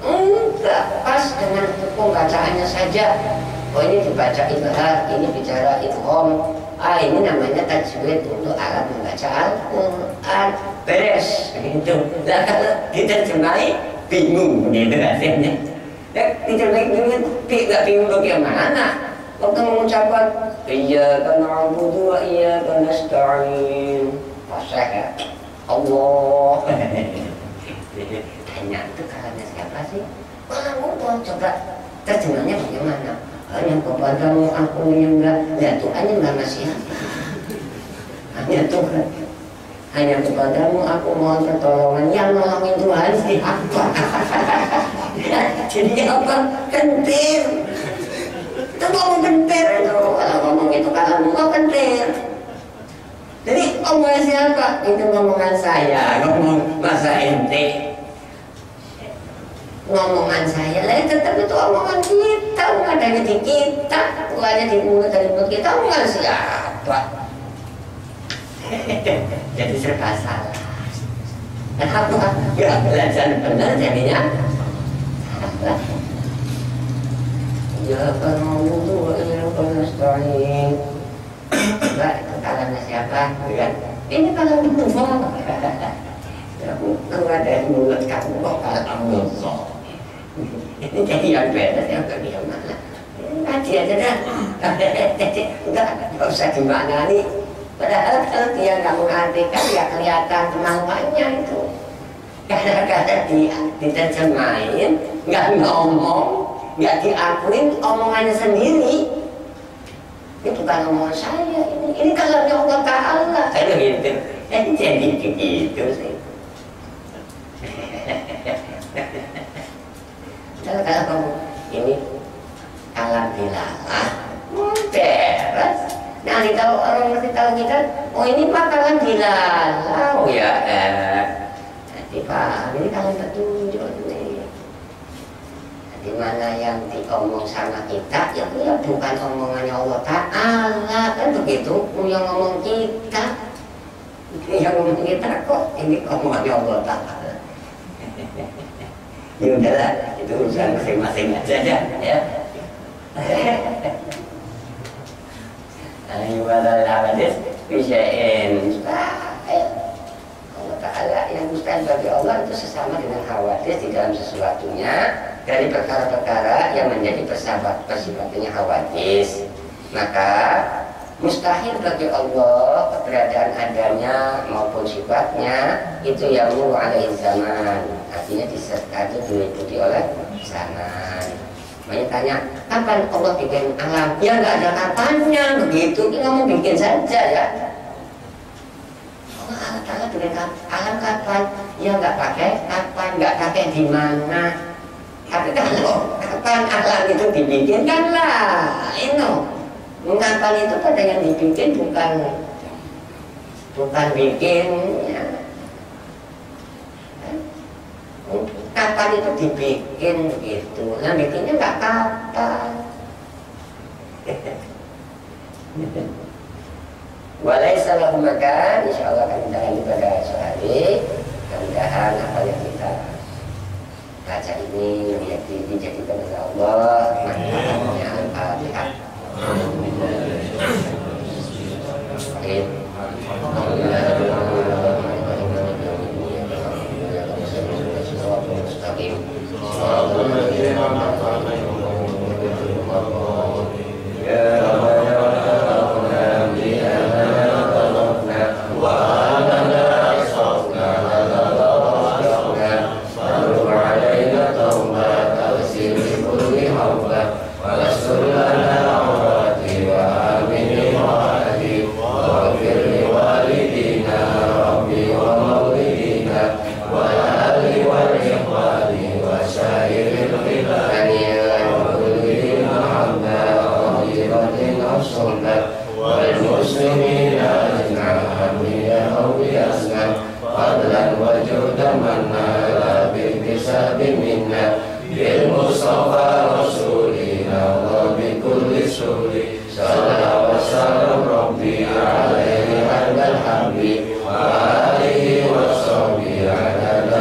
Enggak, pas dengan hukum bacaannya saja. Oh ini dibaca ibhar, ini bicara idgham, ini namanya tajwid untuk alat membaca Al-Quran. Beres gitu. Nah kalau diterjemahi bingung gitu hasilnya. Diterjemahi bingung bagaimana waktu mengucapkan iyyaka na'budu wa iyyaka nasta'in. Fasih ya Allah. Tanya itu kalannya siapa sih? Kamu coba terjemahnya bagaimana? Hanya kepadamu aku menyembah. Ya Tuhannya nama siapa? Hanya Tuhan. Hanya kepadamu aku mohon pertolongan. Yang nolongin Tuhan siapa? Jadi apa? Kentir. Itu ngomong kentir itu. Kalau ngomong itu kalau mau kentir. Jadi omongan siapa? Itu ngomongan saya. Ngomong masa ente. Ngomongan saya, lah tetap itu omongan kita, bukan adanya di kita, bukan ada di mulut dari mulut kita, omongan siapa? Jadi serba salah. Kenapa? Ya belajar benar jadinya salah. Ya kalau itu ya kalau nasta'in. Enggak, itu kalannya siapa? Ini kalau ngomong. Keluar dari mulut kamu kok kalau ngomong. Ini jadi yang beda yang bagaimana? Ngaji aja dah. Enggak usah gimana nih. Padahal kalau dia nggak mengartikan ya kelihatan kemauannya itu. Kadang-kadang dia diterjemahin, nggak ngomong, nggak diakuin omongannya sendiri. Ini bukan omongan saya ini kalamnya Allah Ta'ala. Kayak gitu. Jadi begitu sih. Kalau kamu ini kalam dilalah, beres. Nah, tahu orang masih tahu kita, oh ini mah kalam dilalah, oh ya, nanti Pak, ini kalam petunjuk nih. Di mana yang diomong sama kita, ya bukan omongannya Allah Ta'ala, kan begitu, yang ngomong kita, yang ngomong kita kok, ini omongannya Allah Ta'ala. Ya udahlah, itu urusan masing-masing aja ya. Ayyuhal hadis bisya'in mustahil. Allah Ta'ala yang mustahil bagi Allah itu sesama dengan hawadis di dalam sesuatunya dari perkara-perkara yang menjadi persifatannya hawadis. Maka mustahil bagi Allah keberadaan adanya maupun sifatnya itu yang mulu alaihi zaman, artinya disertai diliputi oleh zaman. Banyak tanya, kapan Allah bikin alam? Ya nggak ada kapannya, begitu kita mau bikin saja ya. Allah Ta'ala bikin alam kapan? Ya nggak pakai kapan, nggak pakai di mana. Tapi kalau kapan alam itu dibikin kan lah, kapan itu pada yang dibikin bukan bikin ya. Kapan itu dibikin gitu, yang bikinnya nggak kapan. Walaysa lahu makan, insyaallah akan kita lanjut pada sehari. Mudah-mudahan apa yang kita baca ini dijadikan oleh Allah manfaatnya Al-Fatihah. Wa alihi wa sahbihi ala